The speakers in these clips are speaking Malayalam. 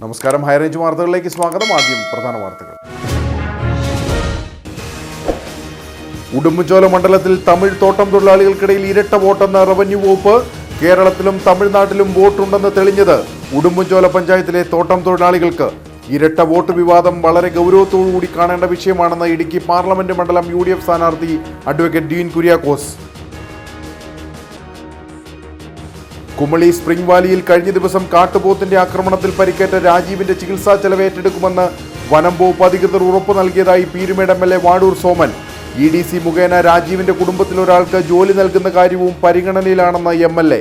നമസ്കാരം, ഹൈറേഞ്ച് വാർത്തകളിലേക്ക് സ്വാഗതം. ആദ്യം പ്രധാന വാർത്തകൾ. ഉടുമ്പൻചോല മണ്ഡലത്തിൽ തമിഴ് തോട്ടം തൊഴിലാളികൾക്കിടയിൽ ഇരട്ട വോട്ടെന്ന റവന്യൂ വകുപ്പ്. കേരളത്തിലും തമിഴ്നാട്ടിലും വോട്ടുണ്ടെന്ന് തെളിഞ്ഞത് ഉടുമ്പൻചോല പഞ്ചായത്തിലെ തോട്ടം തൊഴിലാളികൾക്ക്. ഇരട്ട വോട്ട് വിവാദം വളരെ ഗൗരവത്തോടുകൂടി കാണേണ്ട വിഷയമാണെന്ന് ഇടുക്കി പാർലമെന്റ് മണ്ഡലം UDF സ്ഥാനാർത്ഥി അഡ്വക്കേറ്റ് ഡീൻ കുര്യാക്കോസ്. കുമളി സ്പ്രിംഗ് വാലിയിൽ കഴിഞ്ഞ ദിവസം കാട്ടുപോത്തിന്റെ ആക്രമണത്തിൽ പരിക്കേറ്റ രാജീവിന്റെ ചികിത്സാ ചെലവ് ഏറ്റെടുക്കുമെന്ന് വനം വകുപ്പ് അധികൃതർ ഉറപ്പു നൽകിയതായി പീരുമേട് MLA വാടൂർ സോമൻ. EDC മുഖേന രാജീവിന്റെ കുടുംബത്തിലൊരാൾക്ക് ജോലി നൽകുന്ന കാര്യവും പരിഗണനയിലാണെന്ന് MLA.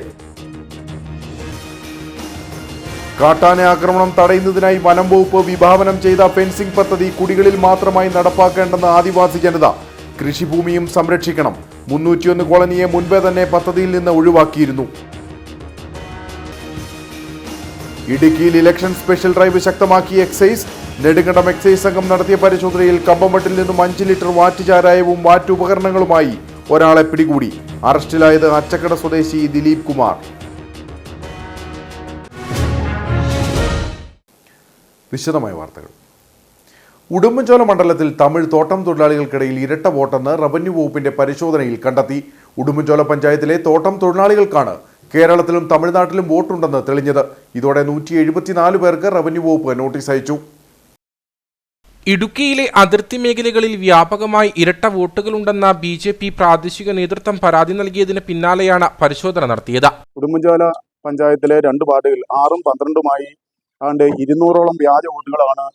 കാട്ടാന ആക്രമണം തടയുന്നതിനായി വനം വകുപ്പ് വിഭാവനം ചെയ്ത ഫെൻസിംഗ് പദ്ധതി കുടികളിൽ മാത്രമായി നടപ്പാക്കേണ്ടെന്ന് ആദിവാസി ജനത. കൃഷിഭൂമിയും സംരക്ഷിക്കണം. 301 കോളനിയെ മുൻപേ തന്നെ പദ്ധതിയിൽ നിന്ന് ഒഴിവാക്കിയിരുന്നു. ഇടുക്കിയിൽ ഇലക്ഷൻ സ്പെഷ്യൽ ഡ്രൈവ് ശക്തമാക്കി എക്സൈസ്. നെടുങ്കണ്ടം എക്സൈസ് സംഘം നടത്തിയ പരിശോധനയിൽ കമ്പംമട്ടിൽ നിന്നും 5 ലിറ്റർ വാറ്റ് ചാരായവും വാറ്റ് ഉപകരണങ്ങളുമായി ഒരാളെ പിടികൂടി. അറസ്റ്റിലായത് അച്ചക്കട സ്വദേശി ദിലീപ് കുമാർ. വിശദമായ വാർത്തകൾ. ഉടുമ്പൻചോല മണ്ഡലത്തിൽ തമിഴ് തോട്ടം തൊഴിലാളികൾക്കിടയിൽ ഇരട്ട വോട്ടെന്ന് റവന്യൂ വകുപ്പിന്റെ പരിശോധനയിൽ കണ്ടെത്തി. ഉടുമ്പൻചോല പഞ്ചായത്തിലെ തോട്ടം തൊഴിലാളികൾക്കാണ് കേരളത്തിലും തമിഴ്നാട്ടിലും വോട്ടുണ്ടെന്ന് തെളിഞ്ഞത്. ഇതോടെ 174 പേർക്ക് റവന്യൂ വകുപ്പ് നോട്ടീസ് അയച്ചു. ഇടുക്കിയിലെ അതിർത്തി മേഖലകളിൽ വ്യാപകമായി ഇരട്ട വോട്ടുകളുണ്ടെന്ന BJP പ്രാദേശിക നേതൃത്വം പരാതി നൽകിയതിന് പിന്നാലെയാണ് പരിശോധന നടത്തിയത്. ഉടുമ്പൻചോല പഞ്ചായത്തിലെ 2 വാർഡുകളിൽ 6ഉം 12ഉമായി 200ഓളം വ്യാജ വോട്ടുകളാണ്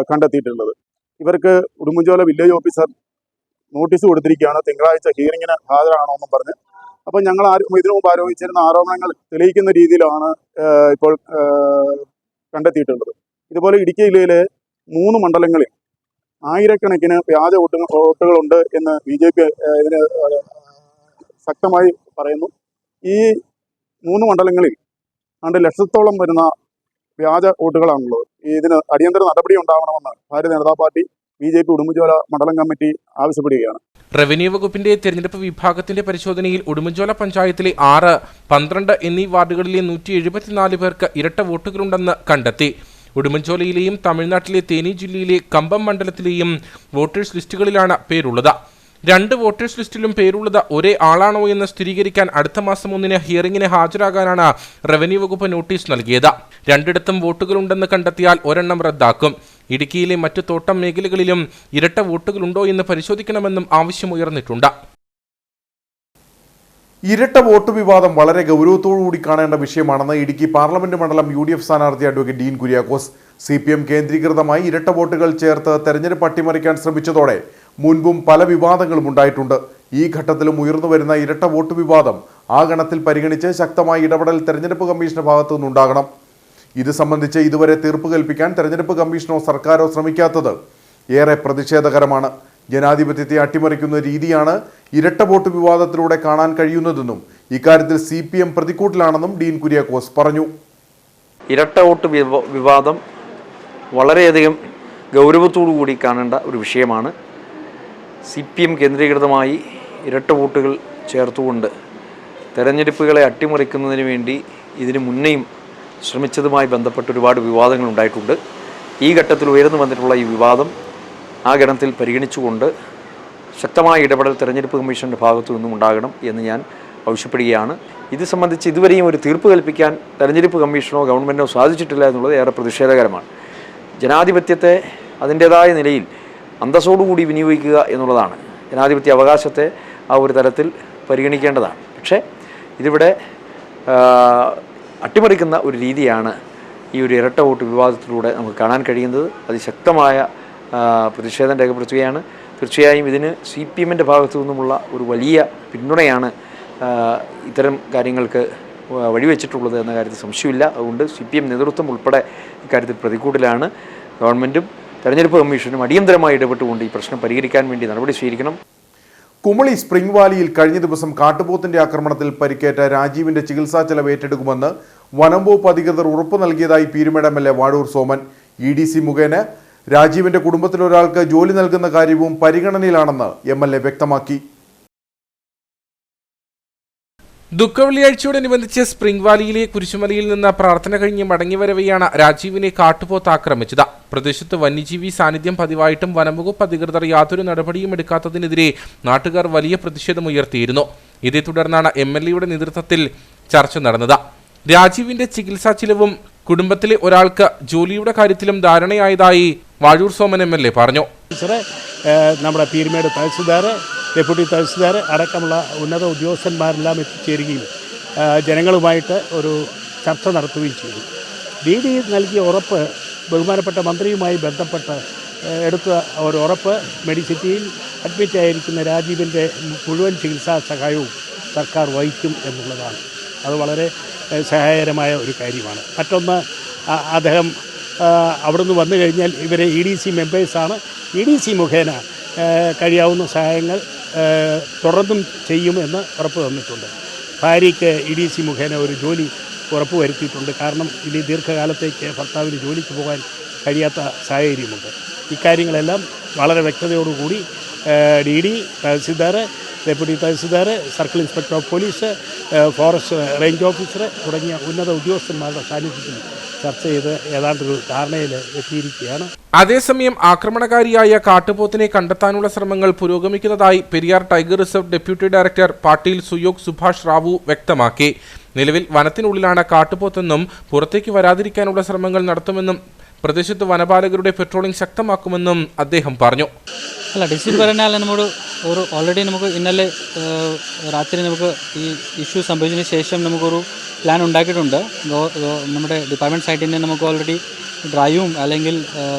കണ്ടെത്തിയിട്ടുള്ളത്. ഇവർക്ക് ഉടുമ്പൻചോല വില്ലേജ് ഓഫീസർ നോട്ടീസ് കൊടുത്തിരിക്കുകയാണ്. തിങ്കളാഴ്ച ഹിയറിങ്ങിന് ഹാജരാകണമെന്നും പറഞ്ഞ്. അപ്പോൾ ഞങ്ങൾ ഇതിനു മുമ്പ് ആരോപിച്ചിരുന്ന ആരോപണങ്ങൾ തെളിയിക്കുന്ന രീതിയിലാണ് ഇപ്പോൾ കണ്ടെത്തിയിട്ടുള്ളത്. ഇതുപോലെ ഇടുക്കി ജില്ലയിലെ 3 മണ്ഡലങ്ങളിൽ ആയിരക്കണക്കിന് വ്യാജ വോട്ടുകളുണ്ട് എന്ന് BJP ഇതിന് ശക്തമായി പറയുന്നു. ഈ 3 മണ്ഡലങ്ങളിൽ 2 ലക്ഷത്തോളം വരുന്ന വ്യാജ വോട്ടുകളാണുള്ളത്. ഇതിന് അടിയന്തര നടപടി ഉണ്ടാവണമെന്ന് ഭാരതീയ ജനതാ പാർട്ടി BJP ഉടുമ്പൻചോല മണ്ഡലം കമ്മിറ്റി ആവശ്യപ്പെടുകയാണ്. റവന്യൂ വകുപ്പിന്റെ തെരഞ്ഞെടുപ്പ് വിഭാഗത്തിന്റെ പരിശോധനയിൽ ഉടുമ്പൻചോല പഞ്ചായത്തിലെ 6, 12 എന്നീ വാർഡുകളിലെ 174 പേർക്ക് ഇരട്ട വോട്ടുകളുണ്ടെന്ന് കണ്ടെത്തി. ഉടുമ്പൻചോലയിലെയും തമിഴ്നാട്ടിലെ തേനി ജില്ലയിലെ കമ്പം മണ്ഡലത്തിലെയും വോട്ടേഴ്സ് ലിസ്റ്റുകളിലാണ് പേരുള്ളത്. 2 വോട്ടേഴ്സ് ലിസ്റ്റിലും പേരുള്ളത് ഒരേ ആളാണോ എന്ന് സ്ഥിരീകരിക്കാൻ അടുത്ത മാസം 1 ഹിയറിംഗിന് ഹാജരാകാനാണ് റവന്യൂ വകുപ്പ് നോട്ടീസ് നൽകിയത്. 2ഇടത്തും വോട്ടുകളുണ്ടെന്ന് കണ്ടെത്തിയാൽ ഒരെണ്ണം റദ്ദാക്കും. ഇടുക്കിയിലെ മറ്റു തോട്ടം മേഖലകളിലും ഇരട്ട വോട്ടുകളുണ്ടോ എന്ന് പരിശോധിക്കണമെന്നും ആവശ്യമുയർന്നിട്ടുണ്ട്. ഇരട്ട വോട്ട് വിവാദം വളരെ ഗൗരവത്തോടുകൂടി കാണേണ്ട വിഷയമാണെന്ന് ഇടുക്കി പാർലമെന്റ് മണ്ഡലം UDF സ്ഥാനാർത്ഥി അഡ്വക്കേറ്റ് ഡീൻ കുര്യാക്കോസ്. CPM കേന്ദ്രീകൃതമായി ഇരട്ട വോട്ടുകൾ ചേർത്ത് തെരഞ്ഞെടുപ്പ് അട്ടിമറിക്കാൻ ശ്രമിച്ചതോടെ മുൻപും പല വിവാദങ്ങളും ഉണ്ടായിട്ടുണ്ട്. ഈ ഘട്ടത്തിലും ഉയർന്നുവരുന്ന ഇരട്ട വോട്ട് വിവാദം ആ ഗണത്തിൽ പരിഗണിച്ച് ശക്തമായ ഇടപെടൽ തെരഞ്ഞെടുപ്പ് കമ്മീഷന്റെ ഭാഗത്തു നിന്നുണ്ടാകണം. ഇത് സംബന്ധിച്ച് ഇതുവരെ തീർപ്പ് കൽപ്പിക്കാൻ തെരഞ്ഞെടുപ്പ് കമ്മീഷനോ സർക്കാരോ ശ്രമിക്കാത്തത് ഏറെ പ്രതിഷേധകരമാണ്. ജനാധിപത്യത്തെ അട്ടിമറിക്കുന്ന രീതിയാണ് ഇരട്ട വോട്ട് വിവാദത്തിലൂടെ കാണാൻ കഴിയുന്നതെന്നും ഇക്കാര്യത്തിൽ CPM പ്രതിക്കൂട്ടിലാണെന്നും ഡീൻ കുര്യാക്കോസ് പറഞ്ഞു. ഇരട്ട വോട്ട് വിവാദം വളരെയധികം ഗൗരവത്തോടുകൂടി കാണേണ്ട ഒരു വിഷയമാണ്. CPM കേന്ദ്രീകൃതമായി ഇരട്ട വോട്ടുകൾ ചേർത്തുകൊണ്ട് തെരഞ്ഞെടുപ്പുകളെ അട്ടിമറിക്കുന്നതിന് വേണ്ടി ഇതിനു മുന്നേയും ശ്രമിച്ചതുമായി ബന്ധപ്പെട്ട് ഒരുപാട് വിവാദങ്ങൾ ഉണ്ടായിട്ടുണ്ട്. ഈ ഘട്ടത്തിൽ ഉയർന്നു വന്നിട്ടുള്ള ഈ വിവാദം ആ ഗണത്തിൽ പരിഗണിച്ചുകൊണ്ട് ശക്തമായ ഇടപെടൽ തെരഞ്ഞെടുപ്പ് കമ്മീഷൻ്റെ ഭാഗത്തു നിന്നും ഉണ്ടാകണം എന്ന് ഞാൻ ആവശ്യപ്പെടുകയാണ്. ഇത് സംബന്ധിച്ച് ഇതുവരെയും ഒരു തീർപ്പ് കൽപ്പിക്കാൻ തെരഞ്ഞെടുപ്പ് കമ്മീഷനോ ഗവൺമെൻറ്റോ സാധിച്ചിട്ടില്ല എന്നുള്ളത് ഏറെ പ്രതിഷേധകരമാണ്. ജനാധിപത്യത്തെ അതിൻ്റേതായ നിലയിൽ അന്തസ്സോടുകൂടി വിനിയോഗിക്കുക എന്നുള്ളതാണ്. ജനാധിപത്യ അവകാശത്തെ ആ ഒരു തരത്തിൽ പരിഗണിക്കേണ്ടതാണ്. പക്ഷേ ഇതിവിടെ അട്ടിമറിക്കുന്ന ഒരു രീതിയാണ് ഈ ഒരു ഇരട്ട വോട്ട് വിവാദത്തിലൂടെ നമുക്ക് കാണാൻ കഴിയുന്നത്. അതിശക്തമായ പ്രതിഷേധം രേഖപ്പെടുത്തുകയാണ്. തീർച്ചയായും ഇതിന് CPMൻ്റെ ഭാഗത്തു നിന്നുമുള്ള ഒരു വലിയ പിന്തുണയാണ് ഇത്തരം കാര്യങ്ങൾക്ക് വഴിവെച്ചിട്ടുള്ളത് എന്ന കാര്യത്തിൽ സംശയമില്ല. അതുകൊണ്ട് CPM നേതൃത്വം ഉൾപ്പെടെ ഇക്കാര്യത്തിൽ പ്രതികൂട്ടിലാണ്. ഗവൺമെൻറ്റും തെരഞ്ഞെടുപ്പ് കമ്മീഷനും അടിയന്തരമായി ഇടപെട്ടുകൊണ്ട് ഈ പ്രശ്നം പരിഹരിക്കാൻ വേണ്ടി നടപടി സ്വീകരിക്കണം. കുമളി സ്പ്രിംഗ് വാലിയിൽ കഴിഞ്ഞ ദിവസം കാട്ടുപോത്തിന്റെ ആക്രമണത്തിൽ പരിക്കേറ്റ രാജീവിന്റെ ചികിത്സാ ചെലവ് ഏറ്റെടുക്കുമെന്ന് വനം വകുപ്പ് അധികൃതർ ഉറപ്പു നൽകിയതായി പീരുമേട് MLA വാടൂർ സോമൻ. EDC മുഖേന രാജീവിന്റെ കുടുംബത്തിലൊരാൾക്ക് ജോലി നൽകുന്ന കാര്യവും പരിഗണനയിലാണെന്ന് MLA വ്യക്തമാക്കി. ദുഃഖവെള്ളിയാഴ്ചയോടനുബന്ധിച്ച് സ്പ്രിംഗ് വാലിയിലെ കുരിശുമലയിൽ നിന്ന് പ്രാർത്ഥന കഴിഞ്ഞ് മടങ്ങിവരവെയാണ് രാജീവിനെ കാട്ടുപോത്ത് ആക്രമിച്ചത്. പ്രദേശത്ത് വന്യജീവി സാന്നിധ്യം പതിവായിട്ടും വനംവകുപ്പ് അധികൃതർ യാതൊരു നടപടിയും എടുക്കാത്തതിനെതിരെ നാട്ടുകാർ വലിയ പ്രതിഷേധമുയർത്തിയിരുന്നു. ഇതേ തുടർന്നാണ് MLAയുടെ നേതൃത്വത്തിൽ ചർച്ച നടന്നത്. രാജീവിന്റെ ചികിത്സാ ചിലവും കുടുംബത്തിലെ ഒരാൾക്ക് ജോലിയുടെ കാര്യത്തിലും ധാരണയായതായി വാഴൂർ സോമൻ MLA പറഞ്ഞു. നമ്മുടെ പീരുമേട് തഹസിൽദാർ, ഡെപ്യൂട്ടി തഹസിൽദാർ അടക്കമുള്ള ഉന്നത ഉദ്യോഗസ്ഥന്മാരെല്ലാം എത്തിച്ചേരുകയും ജനങ്ങളുമായിട്ട് ഒരു ചർച്ച നടത്തുകയും ചെയ്തു. DD നൽകിയ ഉറപ്പ്, ബഹുമാനപ്പെട്ട മന്ത്രിയുമായി ബന്ധപ്പെട്ട് എടുത്ത ഒരു ഉറപ്പ്, മെഡിസിറ്റിയിൽ അഡ്മിറ്റ് ആയിരിക്കുന്ന രാജീവിൻ്റെ മുഴുവൻ ചികിത്സാ സഹായവും സർക്കാർ വഹിക്കും എന്നുള്ളതാണ്. അത് വളരെ സഹായകരമായ ഒരു കാര്യമാണ്. മറ്റൊന്ന്, അദ്ദേഹം അവിടുന്ന് വന്നു കഴിഞ്ഞാൽ ഇവരെ EDC മെമ്പേഴ്സാണ്. EDC മുഖേന കഴിയാവുന്ന സഹായങ്ങൾ തുടർന്നും ചെയ്യുമെന്ന് ഉറപ്പ് തന്നിട്ടുണ്ട്. ഭാര്യയ്ക്ക് EDC മുഖേന ഒരു ജോലി ഉറപ്പ് വരുത്തിയിട്ടുണ്ട്. കാരണം ഇനി ദീർഘകാലത്തേക്ക് ഭർത്താവിന് ജോലിക്ക് പോകാൻ കഴിയാത്ത സാഹചര്യമുണ്ട്. ഇക്കാര്യങ്ങളെല്ലാം വളരെ വ്യക്തതയോടുകൂടി DD, tahsildar, deputy tahsildar, circle inspector of police, forest range officer തുടങ്ങിയ ഉന്നത ഉദ്യോഗസ്ഥന്മാരുടെ സാന്നിധ്യത്തിൽ ചർച്ച ചെയ്ത് ഏതാണ്ടൊരു ധാരണയിൽ എത്തിയിരിക്കുകയാണ്. അതേസമയം ആക്രമണകാരിയായ കാട്ടുപോത്തിനെ കണ്ടെത്താനുള്ള ശ്രമങ്ങൾ പുരോഗമിക്കുന്നതായി Periyar tiger reserve deputy director Patil Suyog Subhash Rao വ്യക്തമാക്കി. നിലവിൽ വനത്തിനുള്ളിലാണ് കാട്ടുപോത്തെന്നും പുറത്തേക്ക് വരാതിരിക്കാനുള്ള ശ്രമങ്ങൾ നടത്തുമെന്നും പ്രദേശത്ത് വനപാലകരുടെ പെട്രോളിംഗ് ശക്തമാക്കുമെന്നും അദ്ദേഹം പറഞ്ഞു. അല്ല, ഡിസ്ട്രിക്ട് പറഞ്ഞാൽ ഓൾറെഡി നമുക്ക് ഇന്നലെ രാത്രി നമുക്ക് ഈ ഇഷ്യൂ സംഭവിച്ചതിന് ശേഷം നമുക്കൊരു പ്ലാൻ ഉണ്ടാക്കിയിട്ടുണ്ട്. നമ്മുടെ ഡിപ്പാർട്ട്മെൻറ്റ് സൈറ്റിൽ നിന്ന് നമുക്ക് ഓൾറെഡി ഡ്രൈവും അല്ലെങ്കിൽ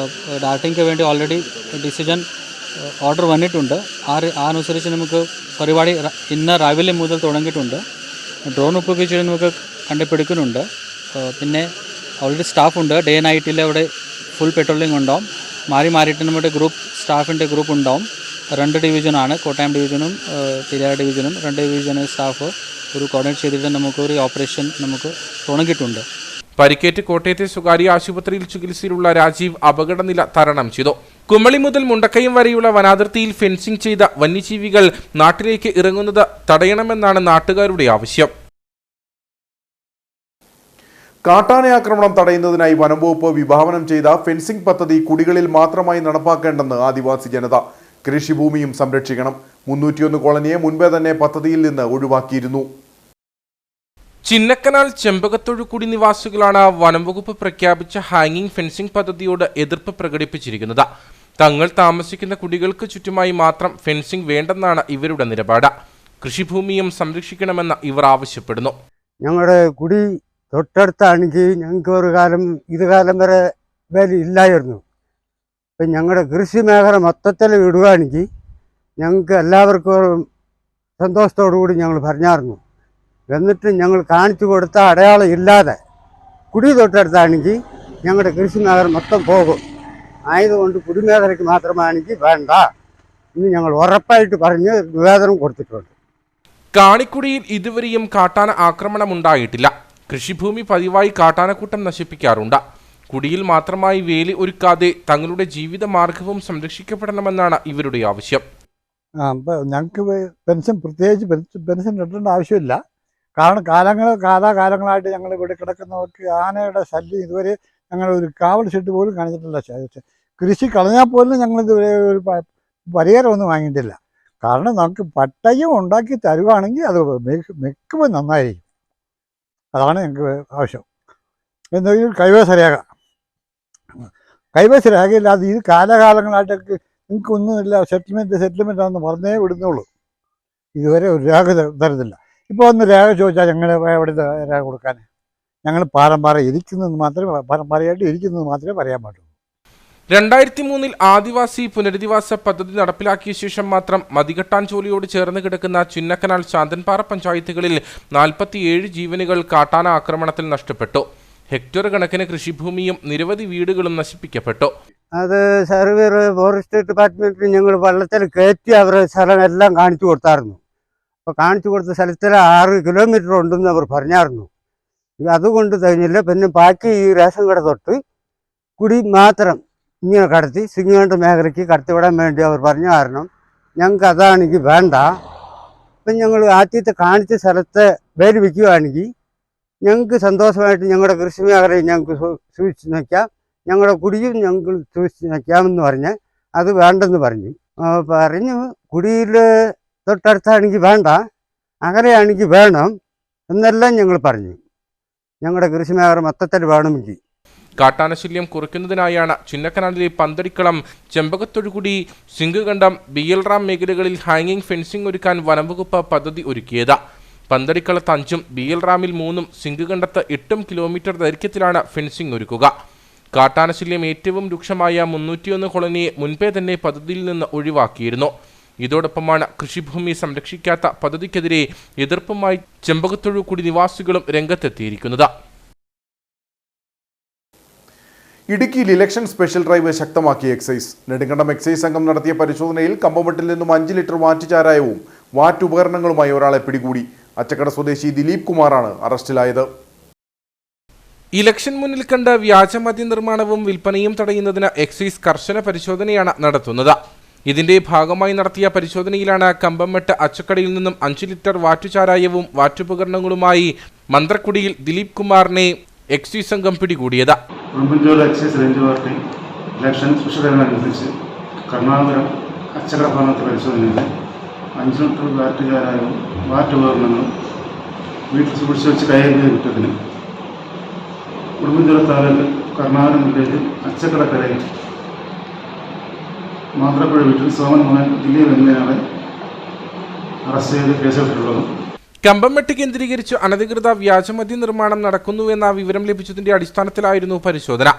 ഡാർട്ടിങ്ങിന് വേണ്ടി ഓൾറെഡി ഡിസിഷൻ ഓർഡർ വന്നിട്ടുണ്ട്. ആ അനുസരിച്ച് നമുക്ക് പരിപാടി ഇന്ന് രാവിലെ മുതൽ തുടങ്ങിയിട്ടുണ്ട്. ഡ്രോൺ ഉപയോഗിച്ച് നമുക്ക് കണ്ടുപിടിക്കുന്നുണ്ട്. പിന്നെ ഓൾറെഡി സ്റ്റാഫുണ്ട്. ഡേ നൈറ്റിൽ അവിടെ ഫുൾ പെട്രോളിംഗ് ഉണ്ടാവും. മാറിയിട്ട് നമ്മുടെ സ്റ്റാഫിൻ്റെ ഗ്രൂപ്പ് ഉണ്ടാവും. 2 ഡിവിഷനാണ്, കോട്ടയം ഡിവിഷനും പെരിയാർ ഡിവിഷനും. 2 ഡിവിഷന് സ്റ്റാഫ് ഒരു കോർഡിനേറ്റ് ചെയ്തിട്ട് നമുക്കൊരു ഓപ്പറേഷൻ നമുക്ക് തുടങ്ങിയിട്ടുണ്ട്. പരിക്കേറ്റ് കോട്ടയത്തെ സ്വകാര്യ ആശുപത്രിയിൽ ചികിത്സയിലുള്ള രാജീവ് അപകടനില തരണം ചെയ്തു. കുമളി മുതൽ മുണ്ടക്കയം വരെയുള്ള വനാതിർത്തിയിൽ ഫെൻസിംഗ് ചെയ്ത വന്യജീവികൾ നാട്ടിലേക്ക് ഇറങ്ങുന്നത് തടയണമെന്നാണ് നാട്ടുകാരുടെ ആവശ്യം. കാട്ടാന ആക്രമണം തടയുന്നതിനായി വനംവകുപ്പ് വിഭാവനം ചെയ്ത ഫെൻസിംഗ് പദ്ധതി കുടികളിൽ മാത്രമായി നടപ്പാക്കേണ്ടെന്ന് ആദിവാസി ജനത. കൃഷിഭൂമിയും സംരക്ഷിക്കണം. 301 കോളനിയെ മുൻപേ തന്നെ പദ്ധതിയിൽ നിന്ന് ഒഴിവാക്കിയിരുന്നു. ചിന്നക്കനാൽ ചെമ്പകത്തൊഴുക്കുടി നിവാസികളാണ് വനംവകുപ്പ് പ്രഖ്യാപിച്ച ഹാങ്ങിങ് ഫെൻസിംഗ് പദ്ധതിയോട് എതിർപ്പ് പ്രകടിപ്പിച്ചിരിക്കുന്നത്. തങ്ങൾ താമസിക്കുന്ന കുടികൾക്ക് ചുറ്റുമായി മാത്രം ഫെൻസിംഗ് വേണ്ടെന്നാണ് ഇവരുടെ നിലപാട്. കൃഷിഭൂമിയും സംരക്ഷിക്കണമെന്ന് ഇവർ ആവശ്യപ്പെടുന്നു. ഞങ്ങളുടെ കുടി തൊട്ടടുത്താണെങ്കിൽ ഞങ്ങൾക്ക് ഒരു കാലം വരെ വില ഇല്ലായിരുന്നു. ഇപ്പം ഞങ്ങളുടെ കൃഷി മേഖല മൊത്തത്തിൽ ഇടുകയാണെങ്കിൽ ഞങ്ങൾക്ക് എല്ലാവർക്കും സന്തോഷത്തോടു കൂടി ഞങ്ങൾ പറഞ്ഞായിരുന്നു. എന്നിട്ട് ഞങ്ങൾ കാണിച്ചു കൊടുത്ത അടയാളം ഇല്ലാതെ കുടി തൊട്ടടുത്താണെങ്കിൽ ഞങ്ങളുടെ കൃഷി മേഖല മൊത്തം പോകും. ആയതുകൊണ്ട് കുടിമേഖലയ്ക്ക് മാത്രമാണെങ്കിൽ വേണ്ട ഇന്ന് ഞങ്ങൾ ഉറപ്പായിട്ട് പറഞ്ഞ് നിവേദനം കൊടുത്തിട്ടുണ്ട്. കാണിക്കുടിയിൽ ഇതുവരെയും കാട്ടാന ആക്രമണമുണ്ടായിട്ടില്ല. കൃഷിഭൂമി പതിവായി കാട്ടാനക്കൂട്ടം നശിപ്പിക്കാറുണ്ട്. കുടിയിൽ മാത്രമായി വേലി ഒരുക്കാതെ തങ്ങളുടെ ജീവിത മാർഗവും സംരക്ഷിക്കപ്പെടണമെന്നാണ് ഇവരുടെ ആവശ്യം. ഞങ്ങൾക്ക് പ്രത്യേകിച്ച് പെൻഷൻ കിട്ടേണ്ട ആവശ്യമില്ല. കാരണം കാലാകാലങ്ങളായിട്ട് ഞങ്ങൾ ഇവിടെ കിടക്കുന്നവർക്ക് ആനയുടെ ശല്യം ഇതുവരെ ഞങ്ങൾ ഒരു കാവൽ ഷെഡ് പോലും കാണിച്ചിട്ടില്ല. കൃഷി കളഞ്ഞാൽ പോലും ഞങ്ങൾ ഇതുവരെ ഒരു പരിഹാരമൊന്നും വാങ്ങിയിട്ടില്ല. കാരണം നമുക്ക് പട്ടയം ഉണ്ടാക്കി തരുവാണെങ്കിൽ അത് മിക്കുമ്പോൾ നന്നായിരിക്കും. അതാണ് ഞങ്ങൾക്ക് ആവശ്യം. എന്തെങ്കിലും കൈവശ രേഖയില്ലാതെ ഇത് കാലകാലങ്ങളായിട്ടൊക്കെ നിങ്ങൾക്കൊന്നുമില്ല, സെറ്റിൽമെൻ്റ് ആണെന്ന് പറഞ്ഞേ വിടുന്നുള്ളൂ. ഇതുവരെ ഒരു രേഖ തരുന്നില്ല. ഇപ്പോൾ ഒന്ന് രേഖ ചോദിച്ചാൽ ഞങ്ങൾ എവിടെ രേഖ കൊടുക്കാൻ? ഞങ്ങൾ പാരമ്പര്യമായിട്ട് ഇരിക്കുന്നത് മാത്രമേ പറയാൻ പാടുള്ളൂ. 2003 ആദിവാസി പുനരധിവാസ പദ്ധതി നടപ്പിലാക്കിയ ശേഷം മാത്രം മതികെട്ടാൻചോലിയോട് ചേർന്ന് കിടക്കുന്ന ചിന്നക്കനാൽ ശാന്തൻപാറ പഞ്ചായത്തുകളിൽ 47 ജീവനുകൾ കാട്ടാന ആക്രമണത്തിൽ നഷ്ടപ്പെട്ടു. ഹെക്ടർ കണക്കിന് കൃഷിഭൂമിയും നിരവധി വീടുകളും നശിപ്പിക്കപ്പെട്ടു. അത് സർവേ ഫോറസ്റ്റ് ഡിപ്പാർട്ട്മെന്റിൽ ഞങ്ങൾ വള്ളത്തിൽ കയറ്റി അവരുടെ സ്ഥലം എല്ലാം കാണിച്ചു കൊടുത്തായിരുന്നു. അപ്പോൾ കാണിച്ചു കൊടുത്ത സ്ഥലത്തിൽ 6 കിലോമീറ്റർ ഉണ്ടെന്ന് അവർ പറഞ്ഞായിരുന്നു. അതുകൊണ്ട് കഴിഞ്ഞില്ല. പിന്നെ ബാക്കി ഈ റേഷൻ കട തൊട്ട് കുടി മാത്രം ഇങ്ങനെ കടത്തി സിംഗിങ്ങാണ്ട് മേഖലയ്ക്ക് കടത്തിവിടാൻ വേണ്ടി അവർ പറഞ്ഞ കാരണം ഞങ്ങൾക്ക് അതാണെങ്കിൽ വേണ്ട. ഇപ്പം ഞങ്ങൾ ആദ്യത്തെ കാണിച്ച സ്ഥലത്തെ വേലി വയ്ക്കുകയാണെങ്കിൽ ഞങ്ങൾക്ക് സന്തോഷമായിട്ട് ഞങ്ങളുടെ കൃഷി മേഖലയെ ഞങ്ങൾക്ക് സൂക്ഷിച്ച് നിൽക്കാം, ഞങ്ങളുടെ കുടിയും ഞങ്ങൾക്ക് സൂക്ഷിച്ച് നിൽക്കാമെന്ന് പറഞ്ഞ് അത് വേണ്ടെന്ന് പറഞ്ഞു. കുടിയിൽ തൊട്ടടുത്താണെങ്കിൽ വേണ്ട, അകലെയാണെങ്കിൽ വേണം എന്നെല്ലാം ഞങ്ങൾ പറഞ്ഞു. ഞങ്ങളുടെ കൃഷി മേഖല മൊത്തത്തിൽ വേണമെങ്കിൽ കാട്ടാനശല്യം കുറയ്ക്കുന്നതിനായാണ് ചിന്നക്കനാലിലെ പന്തടിക്കളം, ചെമ്പകത്തൊഴുകുടി, സിംഗുകണ്ടം, BL റാം മേഖലകളിൽ ഹാങ്ങിങ് ഫെൻസിംഗ് ഒരുക്കാൻ വനംവകുപ്പ് പദ്ധതി ഒരുക്കിയത്. പന്തടിക്കളത്ത് 5ഉം BL റാമിൽ 3ഉം സിംഗുകണ്ടത്ത് 8 കിലോമീറ്റർ ദൈർഘ്യത്തിലാണ് ഫെൻസിംഗ് ഒരുക്കുക. കാട്ടാനശല്യം ഏറ്റവും രൂക്ഷമായ 301 കോളനിയെ മുൻപേ തന്നെ പദ്ധതിയിൽ നിന്ന് ഒഴിവാക്കിയിരുന്നു. ഇതോടൊപ്പമാണ് കൃഷിഭൂമി സംരക്ഷിക്കാത്ത പദ്ധതിക്കെതിരെ എതിർപ്പുമായി ചെമ്പകത്തൊഴുകുടി നിവാസികളും രംഗത്തെത്തിയിരിക്കുന്നത്. ഇടുക്കിയിൽ ഇലക്ഷൻ സ്പെഷ്യൽ ഡ്രൈവ് ശക്തമാക്കി എക്സൈസ്. നെടുങ്കണ്ടം എക്സൈസ് സംഘം നടത്തിയ പരിശോധനയിൽ കമ്പമെട്ടിൽ നിന്നും 5 ലിറ്റർ വാറ്റുചാരായവും വാറ്റുപകരണങ്ങളുമായി ഒരാളെ പിടികൂടി. അച്ചക്കട സ്വദേശി ദിലീപ് കുമാറാണ് അറസ്റ്റിലായത്. ഇലക്ഷൻ മുന്നിൽ കണ്ട് വ്യാജമദ്യ നിർമ്മാണവും വിൽപ്പനയും തടയുന്നതിന് എക്സൈസ് കർശന പരിശോധനയാണ് നടത്തുന്നത്. ഇതിന്റെ ഭാഗമായി നടത്തിയ പരിശോധനയിലാണ് കമ്പമെട്ട് അച്ചക്കടയിൽ നിന്നും 5 ലിറ്റർ വാറ്റുചാരായവും വാറ്റുപകരണങ്ങളുമായി മന്ത്രക്കുടിയിൽ ദിലീപ് കുമാറിനെ എക്സൈസ് സംഘം പിടികൂടിയത്. Udumbanchola excise range party election സ്പെഷ്യലനുസരിച്ച് കർണാടകം അച്ചക്കട ഭാഗത്തെ പരിശോധനയിൽ 5 ലിറ്റർ വാറ്റുചാരായവും വാറ്റുപകരണങ്ങളും വീട്ടിൽ സൂക്ഷിച്ച് വെച്ച് കൈകാര്യം കുറ്റത്തിന് ഉടുമ്പൻചോല താലൂക്ക് കർണാടകം വില്ലേജ് അച്ചക്കടക്കരയിൽ മാത്രപ്പുഴ വീട്ടിൽ സോമൻ മോഹൻ ദിലീപ് എന്നിവരെ അറസ്റ്റ് ചെയ്ത് കേസെടുത്തിട്ടുള്ളത്. കമ്പമെട്ട് കേന്ദ്രീകരിച്ച് അനധികൃത വ്യാജമദ്യ നിർമ്മാണം നടക്കുന്നുവെന്ന വിവരം ലഭിച്ചതിന്റെ അടിസ്ഥാനത്തിലായിരുന്നു പരിശോധന.